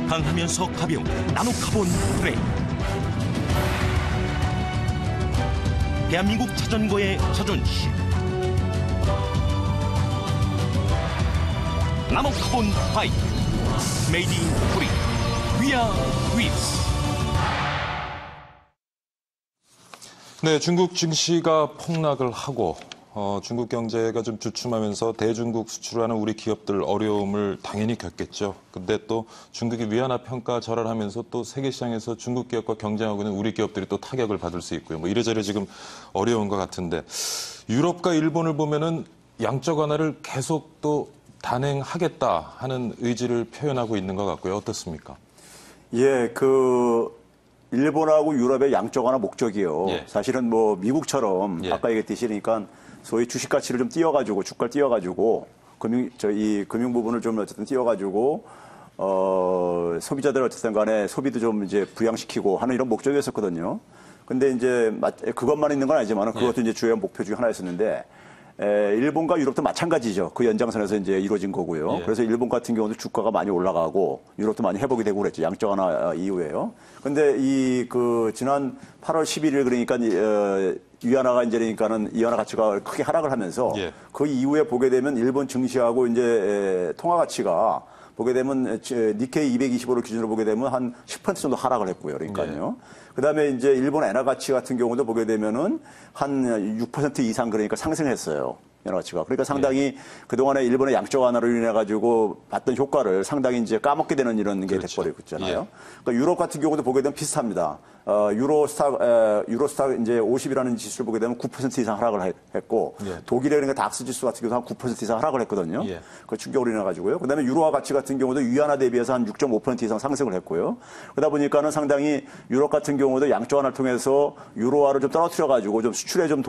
강하면서 가벼운 나노카본 프레임. 대한민국 자전거의 자존심. 나노카본 바이크. 메이드 인 코리아. 위아 윌스. 네, 중국 증시가 폭락을 하고 중국 경제가 좀 주춤하면서 대중국 수출하는 우리 기업들 어려움을 당연히 겪겠죠. 근데 또 중국이 위안화 평가 절하하면서 또 세계 시장에서 중국 기업과 경쟁하고 있는 우리 기업들이 또 타격을 받을 수 있고요. 뭐 이래저래 지금 어려운 것 같은데 유럽과 일본을 보면은 양적 완화를 계속 또 단행하겠다 하는 의지를 표현하고 있는 것 같고요. 어떻습니까? 예, 일본하고 유럽의 양적 완화 목적이요. 예. 사실은 뭐 미국처럼 예. 아까 얘기했듯이 그러니까 소위 주식 가치를 좀 띄워가지고 주가를 띄워가지고 이 금융 부분을 좀 어쨌든 띄워가지고 소비자들 어쨌든 간에 소비도 좀 이제 부양시키고 하는 이런 목적이었었거든요. 근데 이제 그것만 있는 건 아니지만 그것도 이제 주요 목표 중에 하나였었는데 일본과 유럽도 마찬가지죠. 그 연장선에서 이제 이루어진 거고요. 예. 그래서 일본 같은 경우도 주가가 많이 올라가고 유럽도 많이 회복이 되고 그랬죠. 양적 완화 이후에요. 근데 지난 8월 11일 그러니까 위안화가 이제 그러니까는 위안화 가치가 크게 하락을 하면서 예. 그 이후에 보게 되면 일본 증시하고 이제 통화 가치가 보게 되면 니케이 225를 기준으로 보게 되면 한 10% 정도 하락을 했고요. 그러니까요. 그다음에 이제 일본 엔화 가치 같은 경우도 보게 되면은 한 6% 이상 그러니까 상승했어요. 엔화 가치가. 그러니까 상당히 그동안에 일본의 양적 완화로 인해 가지고 봤던 효과를 상당히 이제 까먹게 되는 이런 게 그렇죠. 돼버리고 있잖아요. 그러니까 유럽 같은 경우도 보게 되면 비슷합니다. 유로스탁 이제 50이라는 지수를 보게 되면 9% 이상 하락을 했고 예. 독일의 그러니까 닥스 지수 같은 경우도 한 9% 이상 하락을 했거든요. 예. 그 충격으로 인해 가지고요. 그다음에 유로화 가치 같은 경우도 위안화 대비해서 한 6.5% 이상 상승을 했고요. 그러다 보니까는 상당히 유럽 같은 경우도 양적 완화를 통해서 유로화를 좀 떨어뜨려 가지고 좀 수출에 좀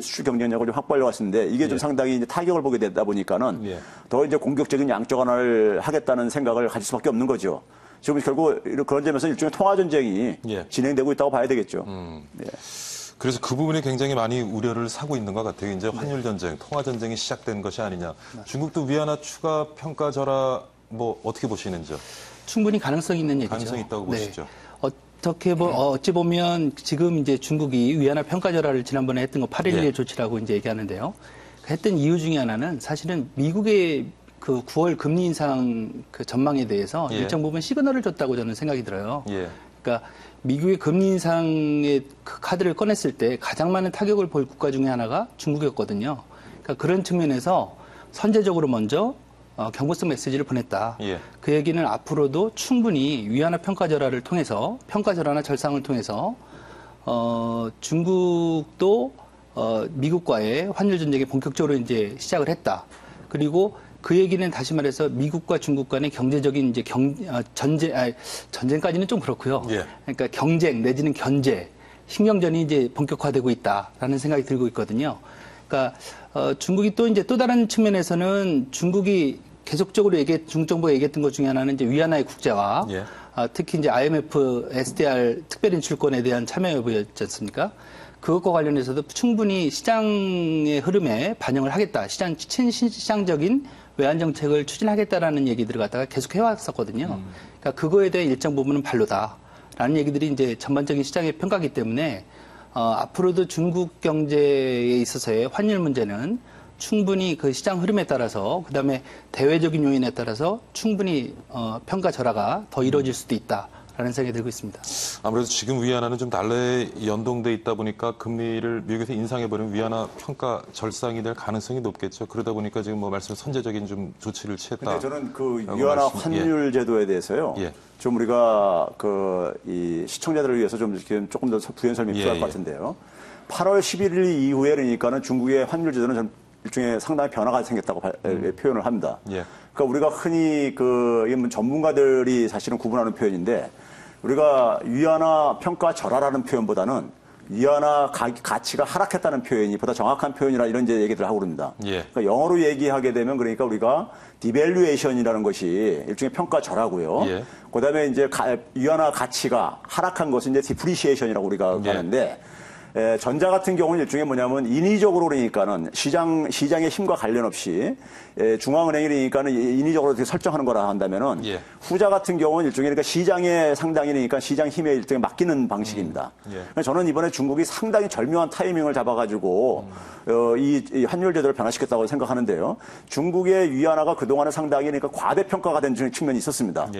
수출 경쟁력을 좀 확보하려고 했는데 이게 좀 상당히 이제 타격을 보게 되다 보니까는 더 이제 공격적인 양적 완화를 하겠다는 생각을 가질 수밖에 없는 거죠. 지금 결국 그런 점에서 일종의 통화 전쟁이 진행되고 있다고 봐야 되겠죠. 그래서 그 부분이 굉장히 많이 우려를 사고 있는 것 같아요. 이제 환율 전쟁, 통화 전쟁이 시작된 것이 아니냐. 중국도 위안화 추가 평가 절하 뭐 어떻게 보시는지요? 충분히 가능성이 있는 얘기죠. 가능성이 있다고 보시죠. 어찌 보면 지금 이제 중국이 위안화 평가 절하를 지난번에 했던 거 8.11 조치라고 이제 얘기하는데요. 했던 이유 중에 하나는 사실은 미국의 그 9월 금리 인상 그 전망에 대해서 일정 부분 시그널을 줬다고 저는 생각이 들어요. 그러니까 미국의 금리 인상의 그 카드를 꺼냈을 때 가장 많은 타격을 볼 국가 중에 하나가 중국이었거든요. 그러니까 그런 측면에서 선제적으로 먼저 경고성 메시지를 보냈다. 그 얘기는 앞으로도 충분히 위안화 평가 절하를 통해서 평가 절하나 절상을 통해서 중국도 미국과의 환율 전쟁에 본격적으로 이제 시작을 했다. 그리고 그 얘기는 다시 말해서 미국과 중국 간의 경제적인 이제 전쟁까지는 좀 그렇고요. 그러니까 경쟁 내지는 견제, 신경전이 이제 본격화되고 있다라는 생각이 들고 있거든요. 그러니까 중국이 또 이제 또 다른 측면에서는 중국이 계속적으로 중국 정부가 얘기했던 것 중에 하나는 이제 위안화의 국제화, 특히 이제 IMF, SDR 특별인출권에 대한 참여 여부였지 않습니까? 그것과 관련해서도 충분히 시장의 흐름에 반영을 하겠다. 친시장적인 외환 정책을 추진하겠다라는 얘기들을 갖다가 계속 해왔었거든요. 그러니까 그거에 대해 일정 부분은 반로다라는 얘기들이 이제 전반적인 시장의 평가이기 때문에 앞으로도 중국 경제에 있어서의 환율 문제는 충분히 그 시장 흐름에 따라서 그다음에 대외적인 요인에 따라서 충분히 평가 절하가 더 이루어질 수도 있다라는 생각이 들고 있습니다. 아무래도 지금 위안화는 좀 달러에 연동돼 있다 보니까 금리를 미국에서 인상해버리면 위안화 평가 절상이 될 가능성이 높겠죠. 그러다 보니까 지금 뭐 말씀 선제적인 좀 조치를 취했다. 근데 저는 그 위안화 환율 제도에 대해서요. 좀 우리가 이 시청자들을 위해서 좀 이렇게 조금 더 부연 설명이 필요할 것 같은데요. 8월 11일 이후에 그러니까는 중국의 환율 제도는 좀 일종의 상당히 변화가 생겼다고 표현을 합니다. 그러니까 우리가 흔히 전문가들이 사실은 구분하는 표현인데 우리가 위안화 평가 절하라는 표현보다는 위안화 가치가 하락했다는 표현이 보다 정확한 표현이라 이런 이제 얘기들을 하고 그럽니다. 그러니까 영어로 얘기하게 되면 그러니까 우리가 디밸류에이션이라는 것이 일종의 평가 절하고요. 그다음에 이제 위안화 가치가 하락한 것은 이제 디프리시에이션이라고 우리가 하는데 전자 같은 경우는 일종의 뭐냐면 인위적으로 그러니까는 시장의 힘과 관련 없이 중앙은행이 그러니까는 인위적으로 어떻게 설정하는 거라 한다면은 후자 같은 경우는 일종의 그러니까 시장의 상당히 그러니까 시장 힘에 일종의 맡기는 방식입니다. 저는 이번에 중국이 상당히 절묘한 타이밍을 잡아가지고 이 환율 제도를 변화시켰다고 생각하는데요. 중국의 위안화가 그동안은 상당히 그러니까 과대평가가 된 측면이 있었습니다.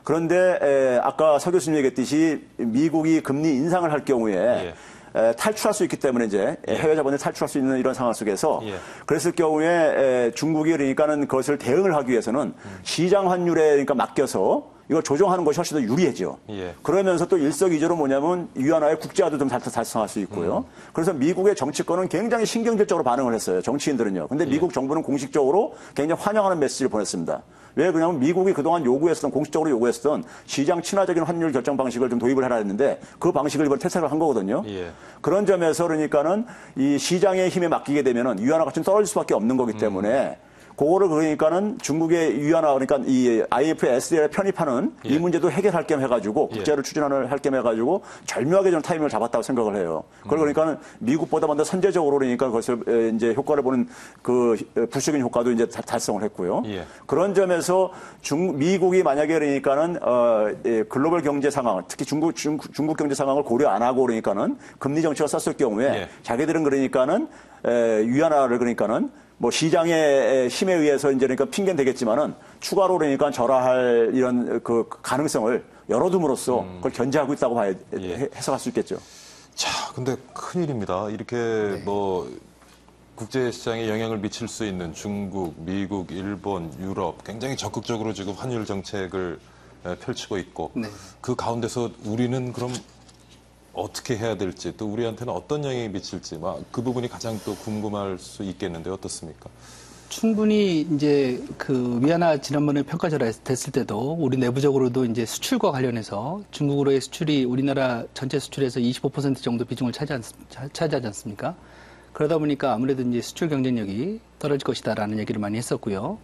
그런데 아까 서 교수님 얘기했듯이 미국이 금리 인상을 할 경우에 탈출할 수 있기 때문에 이제 해외 자본을 탈출할 수 있는 이런 상황 속에서 예. 그랬을 경우에 중국이 그러니까는 그것을 대응을 하기 위해서는 시장 환율에 그러니까 맡겨서 이걸 조정하는 것이 훨씬 더 유리해져. 예. 그러면서 또 일석이조로 뭐냐면 위안화의 국제화도 좀 달성할 수 있고요. 그래서 미국의 정치권은 굉장히 신경질적으로 반응을 했어요. 정치인들은요. 근데 미국 정부는 공식적으로 굉장히 환영하는 메시지를 보냈습니다. 왜 그러냐면 미국이 그동안 요구했던 공식적으로 요구했던 시장 친화적인 환율 결정 방식을 좀 도입을 해라 했는데 그 방식을 이번에 퇴색을 한 거거든요. 예. 그런 점에서 그러니까는 이 시장의 힘에 맡기게 되면은 위안화가 좀 떨어질 수밖에 없는 거기 때문에 그거를 그러니까는 중국의 위안화 그러니까 이 IMF SDR에 편입하는 이 문제도 해결할 겸 해가지고 국제를 추진하는 할 겸 해가지고 절묘하게 좀 타이밍을 잡았다고 생각을 해요. 그걸 그러니까는 미국보다 먼저 선제적으로 그러니까 그것을 이제 효과를 보는 그 부수적인 효과도 이제 달성을 했고요. 예. 그런 점에서 미국이 만약에 그러니까는 글로벌 경제 상황, 특히 중국 경제 상황을 고려 안 하고 그러니까는 금리 정책을 썼을 경우에 예. 자기들은 그러니까는 위안화를 그러니까는 뭐 시장의 힘에 의해서 이제 그러니까 핑계는 되겠지만은 추가로 그러니까 절하할 이런 그 가능성을 열어둠으로써 그걸 견제하고 있다고 봐야 해석할 수 있겠죠. 자, 근데 큰일입니다. 이렇게 뭐 국제시장에 영향을 미칠 수 있는 중국, 미국, 일본, 유럽 굉장히 적극적으로 지금 환율 정책을 펼치고 있고 네. 그 가운데서 우리는 그럼 어떻게 해야 될지 또 우리한테는 어떤 영향이 미칠지 그 부분이 가장 또 궁금할 수 있겠는데 어떻습니까? 충분히 이제 그 위안화 지난번에 평가절하 됐을 때도 우리 내부적으로도 이제 수출과 관련해서 중국으로의 수출이 우리나라 전체 수출에서 25% 정도 비중을 차지하지 않습니까? 그러다 보니까 아무래도 이제 수출 경쟁력이 떨어질 것이다라는 얘기를 많이 했었고요.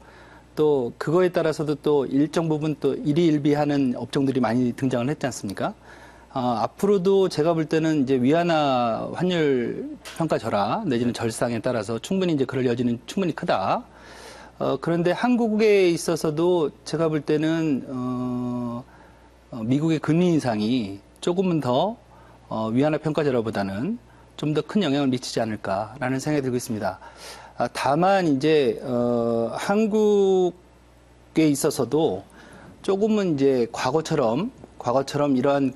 또 그거에 따라서도 또 일정 부분 또 일희일비하는 업종들이 많이 등장을 했지 않습니까? 앞으로도 제가 볼 때는 이제 위안화 환율 평가 절하 내지는 절상에 따라서 충분히 이제 그럴 여지는 충분히 크다. 그런데 한국에 있어서도 제가 볼 때는 미국의 금리 인상이 조금은 더 위안화 평가 절하보다는 좀 더 큰 영향을 미치지 않을까라는 생각이 들고 있습니다. 다만 이제 한국에 있어서도 조금은 이제 과거처럼 이러한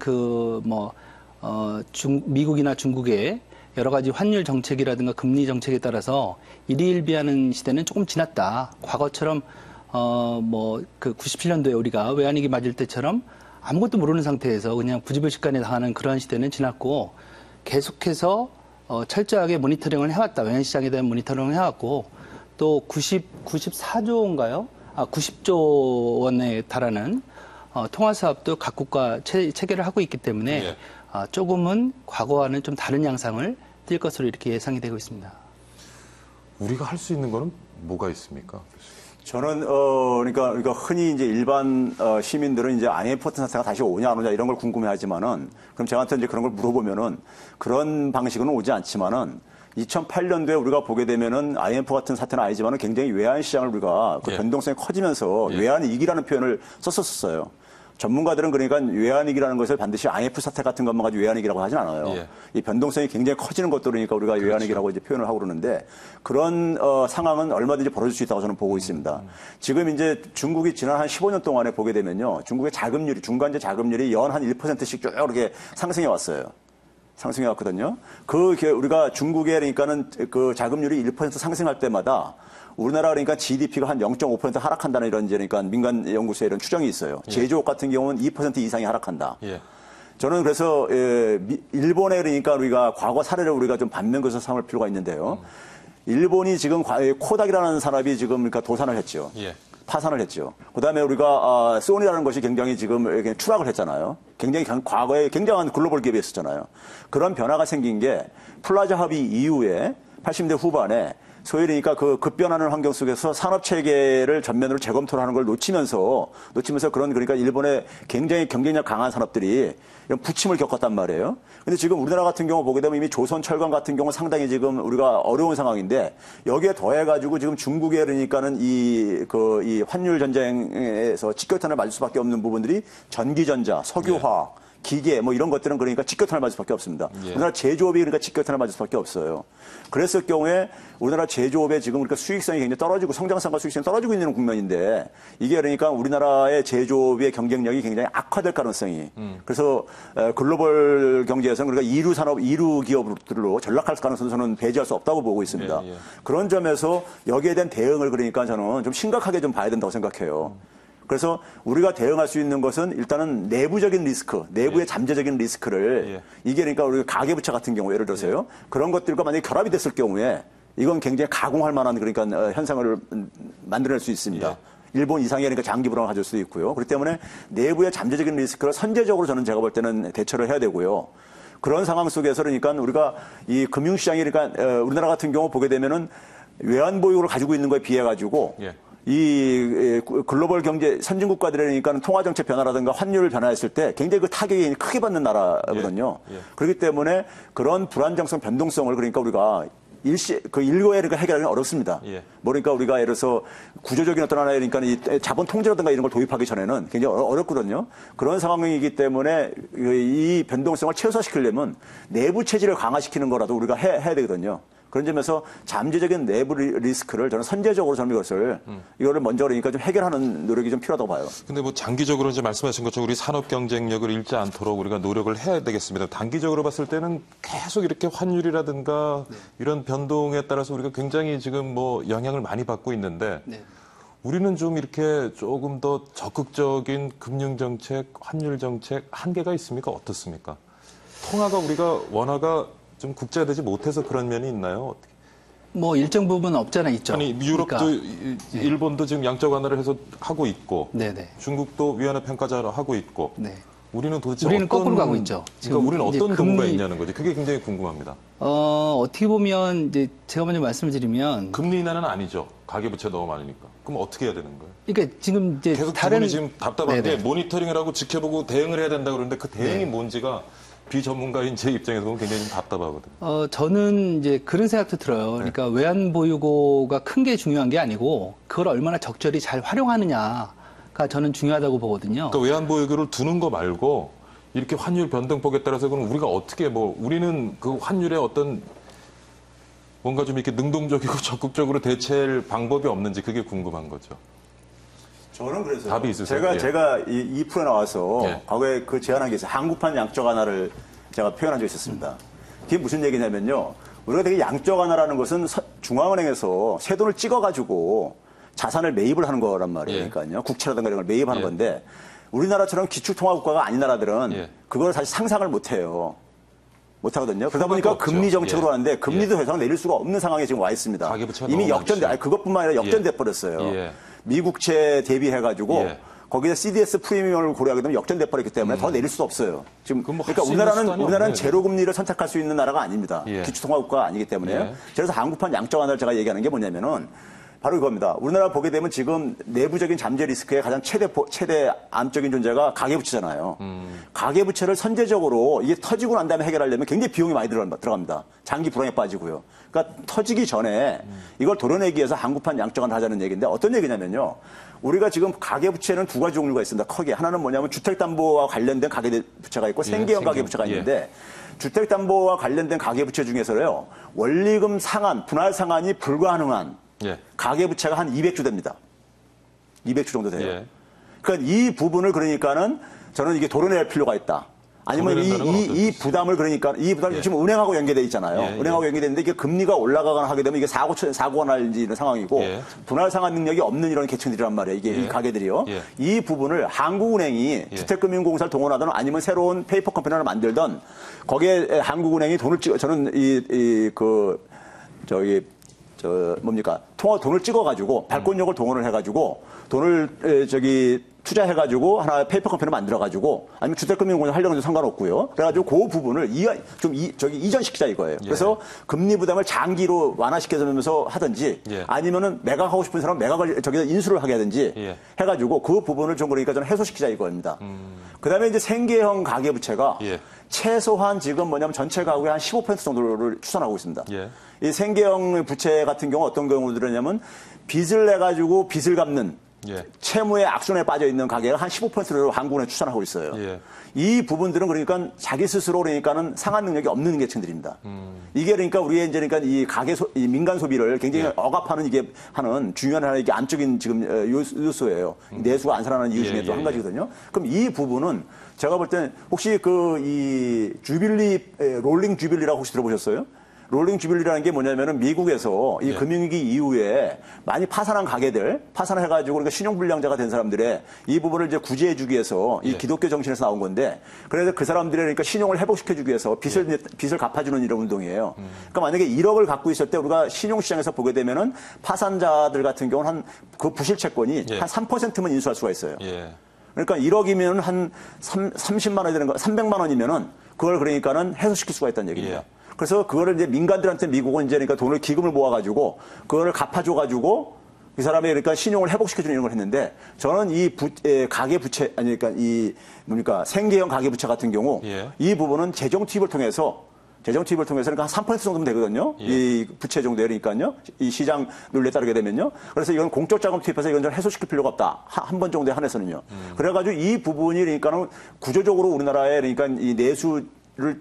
미국이나 중국의 여러 가지 환율 정책이라든가 금리 정책에 따라서 일희일비하는 시대는 조금 지났다. 과거처럼 그 97년도에 우리가 외환위기 맞을 때처럼 아무것도 모르는 상태에서 그냥 부지불식간에 당하는 그러한 시대는 지났고 계속해서 철저하게 모니터링을 해왔다. 외환시장에 대한 모니터링을 해왔고 또 94조인가요? 90조 원에 달하는 통화 사업도 각국과 체결을 하고 있기 때문에 예. 조금은 과거와는 좀 다른 양상을 띌 것으로 이렇게 예상이 되고 있습니다. 우리가 할 수 있는 거는 뭐가 있습니까? 저는 그러니까 흔히 이제 일반 시민들은 이제 IMF 같은 사태가 다시 오냐 안 오냐 이런 걸 궁금해하지만은 그럼 저한테 이제 그런 걸 물어보면은 그런 방식은 오지 않지만은 2008년도에 우리가 보게 되면은 IMF 같은 사태는 아니지만은 굉장히 외환 시장을 우리가 그 변동성이 커지면서 외환 위기라는 표현을 썼었어요. 전문가들은 그러니까 외환위기라는 것을 반드시 IMF 사태 같은 것만 가지고 외환위기라고 하진 않아요. 예. 이 변동성이 굉장히 커지는 것도 그러니까 우리가 외환위기라고 이제 표현을 하고 그러는데 그런 상황은 얼마든지 벌어질 수 있다고 저는 보고 있습니다. 지금 이제 중국이 지난 한 15년 동안에 보게 되면요. 중국의 자금률이, 중간재 자금률이 연 한 1%씩 쭉 이렇게 상승해 왔어요. 상승해 왔거든요. 우리가 중국에 그러니까는 그 자금률이 1% 상승할 때마다 우리나라 그러니까 GDP가 한 0.5% 하락한다는 이런 그러니까 민간 연구소의 이런 추정이 있어요. 제조업 같은 경우는 2% 이상이 하락한다. 예. 저는 그래서 일본에 그러니까 우리가 과거 사례를 우리가 좀 받는 것을 삼을 필요가 있는데요. 일본이 지금 코닥이라는 산업이 지금 그러니까 도산을 했죠. 예. 파산을 했죠. 그다음에 우리가 소니라는 것이 굉장히 지금 추락을 했잖아요. 굉장히 과거에 굉장한 글로벌 기업이었잖아요. 그런 변화가 생긴 게 플라자 합의 이후에 80년대 후반에 소위 그러니까 그 급변하는 환경 속에서 산업 체계를 전면으로 재검토를 하는 걸 놓치면서 그런 그러니까 일본의 굉장히 경쟁력 강한 산업들이 이런 부침을 겪었단 말이에요. 근데 지금 우리나라 같은 경우 보게 되면 이미 조선 철강 같은 경우 상당히 지금 우리가 어려운 상황인데 여기에 더해가지고 지금 중국에 그러니까는 이 환율 전쟁에서 직격탄을 맞을 수밖에 없는 부분들이 전기전자, 석유화학, 기계 뭐 이런 것들은 그러니까 직격탄을 맞을 수밖에 없습니다. 예. 우리나라 제조업이 그러니까 직격탄을 맞을 수밖에 없어요. 그랬을 경우에 우리나라 제조업의 지금 그러니까 수익성이 굉장히 떨어지고 성장성과 수익성이 떨어지고 있는 국면인데 이게 그러니까 우리나라의 제조업의 경쟁력이 굉장히 악화될 가능성이 그래서 글로벌 경제에서는 그러니까 이류 산업, 이류 기업들로 전락할 가능성은 저는 배제할 수 없다고 보고 있습니다. 예, 예. 그런 점에서 여기에 대한 대응을 그러니까 저는 좀 심각하게 좀 봐야 된다고 생각해요. 그래서 우리가 대응할 수 있는 것은 일단은 내부적인 리스크, 내부의 잠재적인 리스크를 예. 이게 그러니까 우리가 가계부채 같은 경우 예를 들어서요. 그런 것들과 만약에 결합이 됐을 경우에 이건 굉장히 가공할 만한 그러니까 현상을 만들어낼 수 있습니다. 예. 일본 이상의 그러니까 장기 불황을 가질 수도 있고요. 그렇기 때문에 내부의 잠재적인 리스크를 선제적으로 저는 제가 볼 때는 대처를 해야 되고요. 그런 상황 속에서 그러니까 우리가 이 금융시장이 그러니까 우리나라 같은 경우 보게 되면은 외환보유고를 가지고 있는 거에 비해 가지고 예. 이 글로벌 경제 선진국가들이니까 통화정책 변화라든가 환율 변화했을 때 굉장히 그 타격이 크게 받는 나라거든요. 예. 예. 그렇기 때문에 그런 불안정성, 변동성을 그러니까 우리가 일거에 해결하기는 어렵습니다. 예. 그러니까 우리가 예를 들어서 구조적인 어떤 하나의 그러니까 이 자본 통제라든가 이런 걸 도입하기 전에는 굉장히 어렵거든요. 그런 상황이기 때문에 이 변동성을 최소화시키려면 내부 체질을 강화시키는 거라도 우리가 해야 되거든요. 그런 점에서 잠재적인 내부 리스크를 저는 선제적으로 저는 이거를 먼저 그러니까 좀 해결하는 노력이 좀 필요하다고 봐요. 근데 뭐 장기적으로 이제 말씀하신 것처럼 우리 산업 경쟁력을 잃지 않도록 우리가 노력을 해야 되겠습니다. 단기적으로 봤을 때는 계속 이렇게 환율이라든가 이런 변동에 따라서 우리가 굉장히 지금 뭐 영향을 많이 받고 있는데 네. 우리는 좀 이렇게 조금 더 적극적인 금융 정책, 환율 정책 한계가 있습니까? 어떻습니까? 통화가 우리가 원화가 좀 국제화되지 못해서 그런 면이 있나요? 어떻게? 뭐 일정 부분 없잖아 있죠. 아니 유럽도 그러니까, 일본도 지금 양적 완화를 해서 하고 있고 네네. 중국도 위안화 평가자로 하고 있고 네. 우리는 도대체 우리는 어떤 거꾸로 가고 있죠. 그러니까 우리는 이제 어떤 도구가 금리- 있냐는 거지. 그게 굉장히 궁금합니다. 어떻게 보면 이제 제가 먼저 말씀을 드리면 금리 인하는 아니죠. 가계부채 너무 많으니까. 그럼 어떻게 해야 되는 거예요? 그러니까 지금 이제 계속 다른 기분이 지금 답답한 네네. 게 모니터링을 하고 지켜보고 대응을 해야 된다 그러는데 그 대응이 뭔지가 비전문가인 제 입장에서 보면 굉장히 좀 답답하거든요. 저는 이제 그런 생각도 들어요. 그러니까 외환 보유고가 큰 게 중요한 게 아니고 그걸 얼마나 적절히 잘 활용하느냐가 저는 중요하다고 보거든요. 그러니까 외환보유고를 두는 거 말고 이렇게 환율 변동폭에 따라서 그럼 우리가 어떻게 우리는 그 환율의 어떤 뭔가 좀 이렇게 능동적이고 적극적으로 대체할 방법이 없는지 그게 궁금한 거죠. 저는 그래서 답이 있으세요? 제가 이 프로에 나와서 예. 과거에 그 제안한 게 있어요. 한국판 양적 완화를 제가 표현한 적이 있었습니다. 그게 무슨 얘기냐면요. 우리가 되게 양적 완화라는 것은 중앙은행에서 새 돈을 찍어가지고 자산을 매입을 하는 거란 말이에요. 예. 그러니까요. 국채라든가 이런 걸 매입하는 예. 건데 우리나라처럼 기축통화국가가 아닌 나라들은 예. 그걸 사실 상상을 못해요. 못하거든요. 그러다 보니까 없죠. 금리 정책으로 예. 하는데 금리도 더 이상 내릴 수가 없는 상황에 지금 와 있습니다. 가계부채가 이미 너무 역전돼, 많지. 아니 그것뿐만 아니라 역전돼 예. 버렸어요. 예. 미국채 대비해가지고 예. 거기에 CDS 프리미엄을 고려하게 되면 역전돼 버렸기 때문에 더 내릴 수도 없어요. 지금 그럼 뭐 그러니까 할수 있는 수단이 우리나라는 없네요. 제로 금리를 선택할 수 있는 나라가 아닙니다. 예. 기축통화국가가 아니기 때문에요. 예. 그래서 한국판 양적 완화를 제가 얘기하는 게 뭐냐면은 바로 이겁니다. 우리나라 보게 되면 지금 내부적인 잠재 리스크의 가장 최대 암적인 존재가 가계부채잖아요. 가계부채를 선제적으로 이게 터지고 난 다음에 해결하려면 굉장히 비용이 많이 들어갑니다. 장기 불황에 빠지고요. 그러니까 터지기 전에 이걸 도려내기 위해서 한국판 양적 완화를 하자는 얘기인데 어떤 얘기냐면요. 우리가 지금 가계부채는 두 가지 종류가 있습니다. 크게. 하나는 뭐냐면 주택담보와 관련된 가계부채가 있고 생계형 가계부채가 예. 있는데 주택담보와 관련된 가계부채 중에서요. 원리금 상환, 분할 상환이 불가능한 예. 가계부채가 한 200주 됩니다. 200주 정도 돼요. 예. 그러니까 이 부분을 그러니까는 저는 이게 도려낼 필요가 있다. 아니면 도려낸다는 건 이 부담을 그러니까 이 부담이 예. 지금 은행하고 연계돼 있잖아요. 예, 은행하고 연계되는데 이게 금리가 올라가거나 하게 되면 이게 사고가 날지 상황이고 예. 분할 상환 능력이 없는 이런 계층들이란 말이에요. 이게 예. 이 가게들이요. 예. 이 부분을 한국은행이 주택금융공사를 동원하든 아니면 새로운 페이퍼 컴퍼니 하나 만들던 거기에 한국은행이 돈을 저는 돈을 찍어가지고 발권력을 동원을 해가지고 돈을 투자해가지고 하나 페이퍼 컴퍼니를 만들어가지고 아니면 주택금융공사 하려는 건 상관없고요. 그래가지고 그 부분을 이전시키자 이거예요. 그래서 금리 부담을 장기로 완화시켜주면서 하든지 예. 아니면은 매각하고 싶은 사람은 매각을 저기다 인수를 하게 하든지 예. 해가지고 그 부분을 좀 그러니까 저는 해소시키자 이거입니다. 그다음에 이제 생계형 가계부채가 예. 최소한 지금 뭐냐면 전체 가구의 한 15% 정도를 추산하고 있습니다. 예. 이 생계형 부채 같은 경우 어떤 경우들이냐면 빚을 내가지고 빚을 갚는 예. 채무의 악순환에 빠져 있는 가게가 한 15%로 한국은행 추산하고 있어요. 예. 이 부분들은 그러니까 자기 스스로 그러니까는 상한 능력이 없는 계층들입니다. 이게 그러니까 우리의 이제 그러니까 이 이 민간 소비를 굉장히 예. 억압하는 이게 하는 중요한 하나의 이게 암적인 지금 요소예요. 내수가 안 살아나는 이유 중에 예, 또 한 예, 가지거든요. 그럼 이 부분은 제가 볼 때는 혹시 이 주빌리 롤링 주빌리라고 혹시 들어보셨어요? 롤링 주빌리라는 게 뭐냐면은 미국에서 이 예. 금융위기 이후에 많이 파산한 가게들, 파산해가지고 그러니까 신용불량자가 된 사람들의 이 부분을 이제 구제해주기 위해서 이 예. 기독교 정신에서 나온 건데, 그래서 그 사람들의 그러니까 신용을 회복시켜주기 위해서 빚을 갚아주는 이런 운동이에요. 그러니까 만약에 1억을 갖고 있을 때 우리가 신용시장에서 보게 되면은 파산자들 같은 경우는 한 그 부실 채권이 예. 한 3%만 인수할 수가 있어요. 예. 그러니까 1억이면 한 30만 원이 되는 거, 300만 원이면은 그걸 그러니까는 해소시킬 수가 있다는 얘기입니다. 예. 그래서 그거를 이제 민간들한테 미국은 이제 그러니까 돈을 기금을 모아가지고 그거를 갚아줘가지고 이 사람의 그러니까 신용을 회복시켜주는 이런 걸 했는데, 저는 이 가계 부채 아니 그러니까 이 뭡니까 생계형 가계 부채 같은 경우 예. 이 부분은 재정 투입을 통해서 그러니까 한 3% 정도면 되거든요. 예. 이 부채 정도 되니까요. 이 시장 논리에 따르게 되면요. 그래서 이건 공적 자금 투입해서 이건 좀 해소시킬 필요가 없다. 한 번 정도에 한해서는요. 그래가지고 이 부분이 그러니까는 구조적으로 우리나라의 그러니까 이 내수를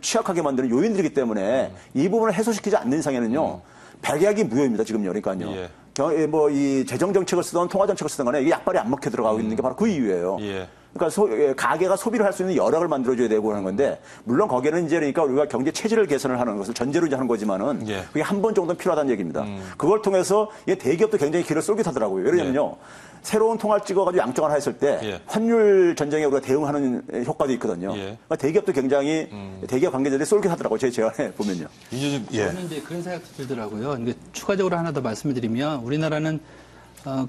취약하게 만드는 요인들이기 때문에 이 부분을 해소시키지 않는 이상에는요. 백약이 무효입니다. 지금요. 그러니까요. 예. 뭐 이 재정 정책을 쓰던 통화 정책을 쓰던 간에 이게 약발이 안 먹혀 들어가고 있는 게 바로 그 이유예요. 예. 그러니까 가게가 소비를 할 수 있는 여력을 만들어줘야 되고 하는 건데, 물론 거기에는 이제 그러니까 우리가 경제 체질을 개선을 하는 것을 전제로 이제 하는 거지만은 예. 그게 한 번 정도는 필요하다는 얘기입니다. 그걸 통해서 대기업도 굉장히 길을 쏠깃하더라고요. 왜냐면요. 새로운 통화를 찍어가지고 양적완화 했을 때 예. 환율 전쟁에 우리가 대응하는 효과도 있거든요. 예. 그러니까 대기업도 굉장히 대기업 관계자들이 쏠깃하더라고요. 제 제안에 보면요. 이제 예. 저는 이제 그런 생각도 들더라고요. 이게 추가적으로 하나 더 말씀을 드리면, 우리나라는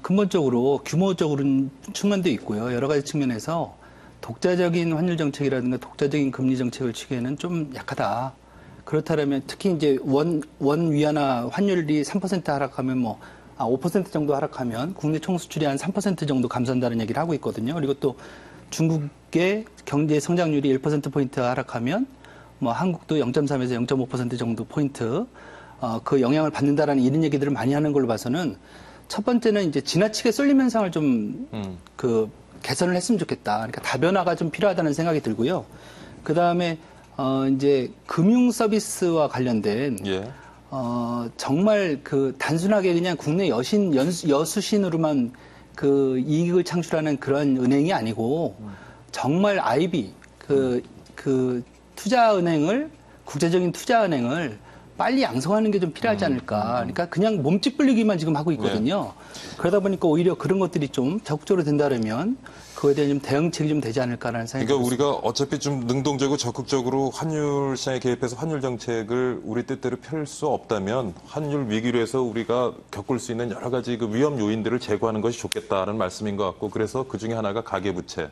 근본적으로 규모적으로는 측면도 있고요. 여러 가지 측면에서 독자적인 환율 정책이라든가 독자적인 금리 정책을 취기에는 좀 약하다. 그렇다면 특히 이제 원 위안화 환율이 3% 하락하면 5% 정도 하락하면 국내 총수출이 한 3% 정도 감소한다는 얘기를 하고 있거든요. 그리고 또 중국의 경제 성장률이 1%포인트 하락하면 한국도 0.3에서 0.5% 정도 포인트 그 영향을 받는다라는 이런 얘기들을 많이 하는 걸로 봐서는, 첫 번째는 이제 지나치게 쏠림 현상을 좀 개선을 했으면 좋겠다. 그러니까 다변화가 좀 필요하다는 생각이 들고요. 그 다음에 이제 금융 서비스와 관련된 예. 정말 그 단순하게 그냥 국내 여수신으로만 그 이익을 창출하는 그런 은행이 아니고, 정말 IB 그 투자은행을, 국제적인 투자은행을 빨리 양성하는 게 좀 필요하지 않을까. 그러니까 그냥 몸집 불리기만 지금 하고 있거든요. 그러다 보니까 오히려 그런 것들이 좀 적극적으로 된다면 그거에 대한 좀 대응책이 좀 되지 않을까라는 생각이 그러니까 듭니다. 우리가 어차피 좀 능동적이고 적극적으로 환율 시장에 개입해서 환율 정책을 우리 뜻대로 펼 수 없다면 환율 위기로 해서 우리가 겪을 수 있는 여러 가지 그 위험 요인들을 제거하는 것이 좋겠다는 말씀인 것 같고, 그래서 그 중에 하나가 가계부채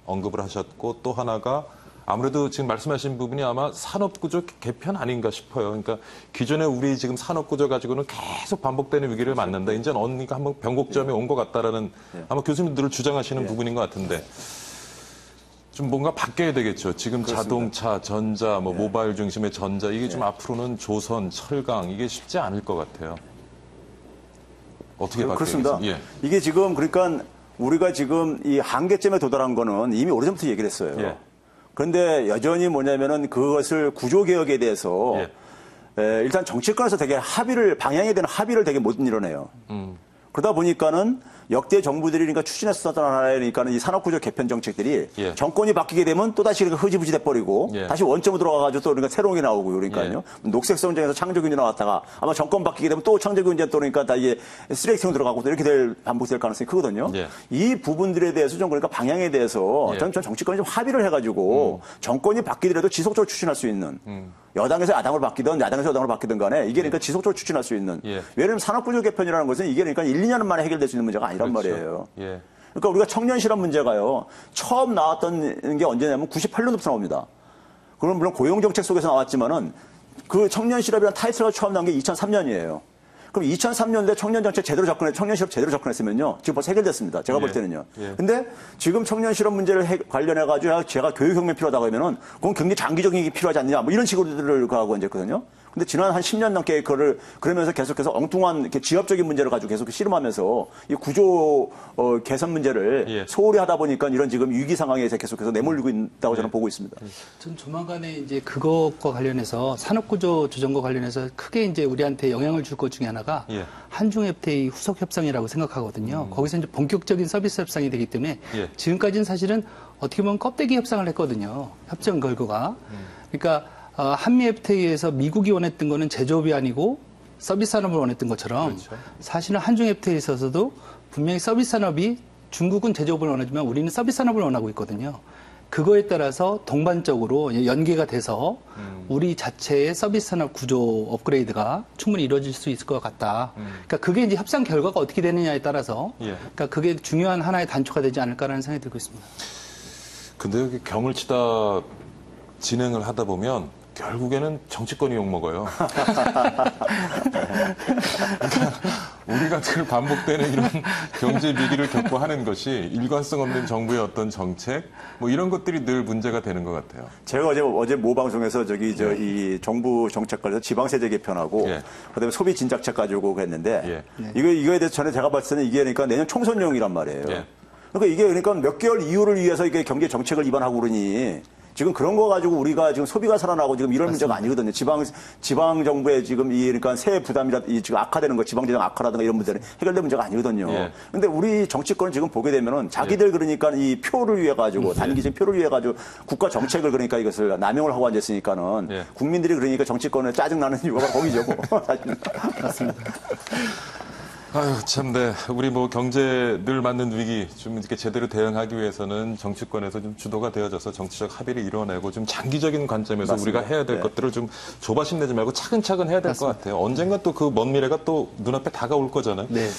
언급을 하셨고, 또 하나가 아무래도 지금 말씀하신 부분이 아마 산업구조 개편 아닌가 싶어요. 그러니까 기존에 우리 지금 산업구조 가지고는 계속 반복되는 위기를 맞는다. 이제는 언니가 한번 변곡점에 온 것 같다라는 아마 교수님들을 주장하시는 부분인 것 같은데, 좀 뭔가 바뀌어야 되겠죠. 지금 그렇습니다. 자동차, 전자, 모바일 중심의 전자, 이게 좀 앞으로는 조선, 철강, 이게 쉽지 않을 것 같아요. 어떻게 그렇습니다. 바뀌겠어요? 예. 이게 지금 그러니까 우리가 지금 이 한계점에 도달한 거는 이미 오래전부터 얘기를 했어요. 예. 그런데 여전히 뭐냐면은 그것을 구조개혁에 대해서 일단 정치권에서 되게 방향에 대한 합의를 되게 못 이뤄내요. 그러다 보니까는 역대 정부들이 그러니까 추진했었던 하나의 그러니까는 이 산업구조 개편 정책들이 예. 정권이 바뀌게 되면 또 다시 흐지부지 돼버리고 예. 다시 원점으로 들어가가지고 또 그러니까 새로운 게 나오고 그러니까요. 녹색 성장에서 창조균이 나왔다가 아마 정권 바뀌게 되면 또 창조균이 또 그러니까 다 이게 쓰레기통 들어가고 또 이렇게 반복될 가능성이 크거든요. 예. 이 부분들에 대해서 좀 그러니까 방향에 대해서 예. 전 정치권이 좀 합의를 해가지고 정권이 바뀌더라도 지속적으로 추진할 수 있는 여당에서 야당으로 바뀌든 야당에서 여당으로 바뀌든 간에 이게 그러니까 지속적으로 추진할 수 있는 예. 왜냐하면 산업구조 개편이라는 것은 이게 그러니까 1, 2년 만에 해결될 수 있는 문제가 아니란 그렇죠. 말이에요. 예. 그러니까 우리가 청년 실업 문제가요. 처음 나왔던 게 언제냐면 98년부터 나옵니다. 그럼 물론 고용정책 속에서 나왔지만은 그 청년 실업이라는 타이틀가 처음 나온 게 2003년이에요. 그럼 2003년도에 청년 정책 청년 실업 제대로 접근했으면요. 지금 벌써 해결됐습니다. 제가 볼 예. 때는요. 예. 근데 지금 청년 실업 문제를 관련해가지고 제가 교육혁명 필요하다고 하면은 그건 굉장히 장기적인 게 필요하지 않느냐. 뭐 이런 식으로들 하고 이제 했거든요. 근데 지난 한 10년 넘게 그거를 그러면서 계속해서 엉뚱한 이렇게 지엽적인 문제를 가지고 계속 씨름하면서 이 구조 개선 문제를 예. 소홀히 하다 보니까 이런 지금 위기 상황에서 계속해서 내몰리고 있다고 저는 보고 있습니다. 전 조만간에 이제 그것과 관련해서 산업구조 조정과 관련해서 크게 이제 우리한테 영향을 줄 것 중에 하나가 예. 한중 FTA 후속 협상이라고 생각하거든요. 거기서 이제 본격적인 서비스 협상이 되기 때문에 예. 지금까지는 사실은 어떻게 보면 껍데기 협상을 했거든요. 협정 결과가. 그러니까 한미 FTA에서 미국이 원했던 거는 제조업이 아니고 서비스 산업을 원했던 것처럼 그렇죠. 사실은 한중 FTA에 있어서도 분명히 서비스 산업이 중국은 제조업을 원하지만 우리는 서비스 산업을 원하고 있거든요. 그거에 따라서 동반적으로 연계가 돼서 우리 자체의 서비스 산업 구조 업그레이드가 충분히 이루어질 수 있을 것 같다. 그러니까 그게 이제 협상 결과가 어떻게 되느냐에 따라서 예. 그러니까 그게 중요한 하나의 단초가 되지 않을까라는 생각이 들고 있습니다. 근데 여기 경을 치다 진행을 하다 보면 결국에는 정치권이 욕먹어요. 우리가 늘 반복되는 이런 경제 위기를 겪고 하는 것이 일관성 없는 정부의 어떤 정책, 뭐 이런 것들이 늘 문제가 되는 것 같아요. 제가 어제 모 방송에서 이 정부 정책 관련해서 지방세제 개편하고 예. 그다음에 소비 진작책 가지고 했는데 예. 이거에 대해서 전에 제가 봤을 때는 이게 그러니까 내년 총선용이란 말이에요. 예. 그러니까 이게 그러니까 몇 개월 이후를 위해서 이게 경제 정책을 입안하고 그러니 지금 그런 거 가지고 우리가 지금 소비가 살아나고 지금 이런 문제가 아니거든요. 지방 정부의 지금 그러니까 세액 부담이라 지금 악화되는 거, 지방 재정 악화라든가 이런 문제는 해결될 문제가 아니거든요. 예. 근데 우리 정치권을 지금 보게 되면은 자기들 그러니까 이 표를 위해 가지고 단기적 표를 위해 가지고 국가 정책을 그러니까 이것을 남용을 하고 앉았으니까는 예. 국민들이 그러니까 정치권에 짜증 나는 이유가 거기죠. 맞습니다. 아유, 참, 네. 우리 뭐 경제 늘 맞는 위기 좀 이렇게 제대로 대응하기 위해서는 정치권에서 좀 주도가 되어져서 정치적 합의를 이뤄내고 좀 장기적인 관점에서 맞습니다. 우리가 해야 될 네. 것들을 좀 조바심 내지 말고 차근차근 해야 될 것 같아요. 언젠가 또 그 먼 미래가 또 눈앞에 다가올 거잖아요. 네.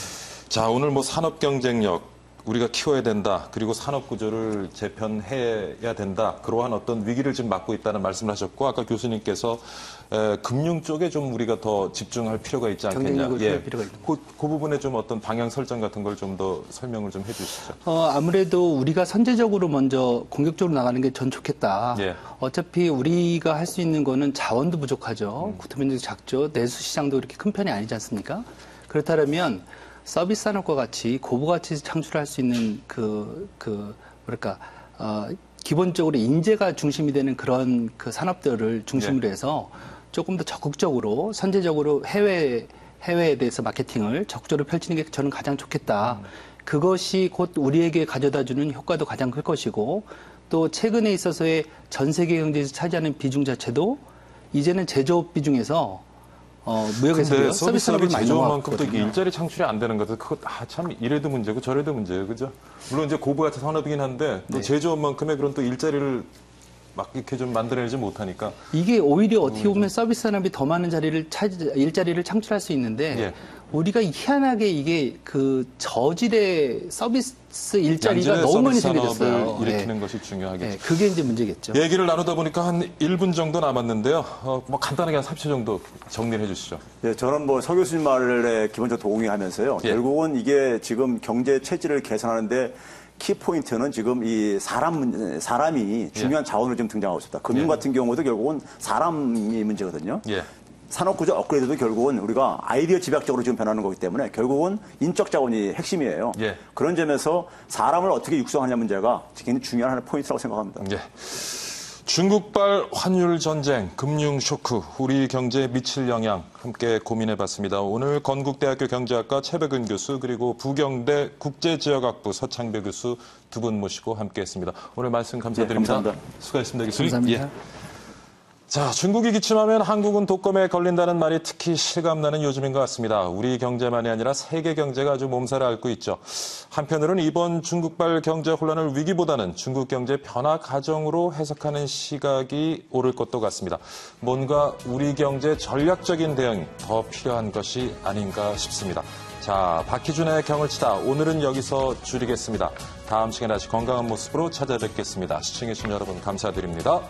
자, 오늘 뭐 산업 경쟁력 우리가 키워야 된다. 그리고 산업 구조를 재편해야 된다. 그러한 어떤 위기를 지금 맞고 있다는 말씀을 하셨고 아까 교수님께서 금융 쪽에 좀 우리가 더 집중할 필요가 있지 않겠냐. 경쟁력을 키울 필요가 있는 그 부분에 좀 어떤 방향 설정 같은 걸 좀 더 설명을 좀 해주시죠. 아무래도 우리가 선제적으로 먼저 공격적으로 나가는 게 전 좋겠다. 예. 어차피 우리가 할 수 있는 거는 자원도 부족하죠. 국토면적이 작죠. 내수 시장도 그렇게 큰 편이 아니지 않습니까? 그렇다면 서비스 산업과 같이 고부가치 창출할 수 있는 기본적으로 인재가 중심이 되는 그런 그 산업들을 중심으로 해서 조금 더 적극적으로 선제적으로 해외에 대해서 마케팅을 적극적으로 펼치는 게 저는 가장 좋겠다. 그것이 곧 우리에게 가져다주는 효과도 가장 클 것이고 또 최근에 있어서의 전 세계 경제에서 차지하는 비중 자체도 이제는 제조업 비중에서 무역에서 근데 서비스 산업을 많이 제조업만큼 또 넘어갔거든요. 일자리 창출이 안 되는 것은 그거 참 이래도 문제고 저래도 문제예요, 그죠? 물론 이제 고부가치 산업이긴 한데 또 제조업만큼의 그런 또 일자리를 막 이렇게 좀 만들어내지 못하니까 이게 오히려 어떻게 보면 서비스 산업이 더 많은 일자리를 창출할 수 있는데 예. 우리가 희한하게 이게 그 저질의 서비스 일자리가 양질의 너무 많이 서비스 산업을 생겨졌어요. 일으키는 것이 중요하겠죠. 네, 그게 이제 문제겠죠. 얘기를 나누다 보니까 한 1분 정도 남았는데요. 뭐 간단하게 한 30초 정도 정리를 해주시죠. 네, 저는 뭐 서 교수님 말에 기본적으로 동의하면서요. 예. 결국은 이게 지금 경제 체질을 개선하는데 키포인트는 지금 이 사람이 중요한 자원을 좀 등장하고 있습니다. 금융 같은 경우도 결국은 사람이 문제거든요. 예. 산업구조 업그레이드도 결국은 우리가 아이디어 집약적으로 지금 변하는 거기 때문에 결국은 인적 자원이 핵심이에요. 예. 그런 점에서 사람을 어떻게 육성하냐 문제가 굉장히 중요한 하나의 포인트라고 생각합니다. 예. 중국발 환율 전쟁, 금융 쇼크, 우리 경제에 미칠 영향 함께 고민해봤습니다. 오늘 건국대학교 경제학과 최백은 교수 그리고 부경대 국제지역학부 서창배 교수 두 분 모시고 함께했습니다. 오늘 말씀 감사드립니다. 네, 감사합니다. 수고하셨습니다, 교수님. 감사합니다. 예. 자, 중국이 기침하면 한국은 독감에 걸린다는 말이 특히 실감나는 요즘인 것 같습니다. 우리 경제만이 아니라 세계 경제가 아주 몸살을 앓고 있죠. 한편으로는 이번 중국발 경제 혼란을 위기보다는 중국 경제 변화 과정으로 해석하는 시각이 옳을 것도 같습니다. 뭔가 우리 경제 전략적인 대응이 더 필요한 것이 아닌가 싶습니다. 자, 박희준의 경을 치다 오늘은 여기서 줄이겠습니다. 다음 시간에 다시 건강한 모습으로 찾아뵙겠습니다. 시청해주신 여러분 감사드립니다.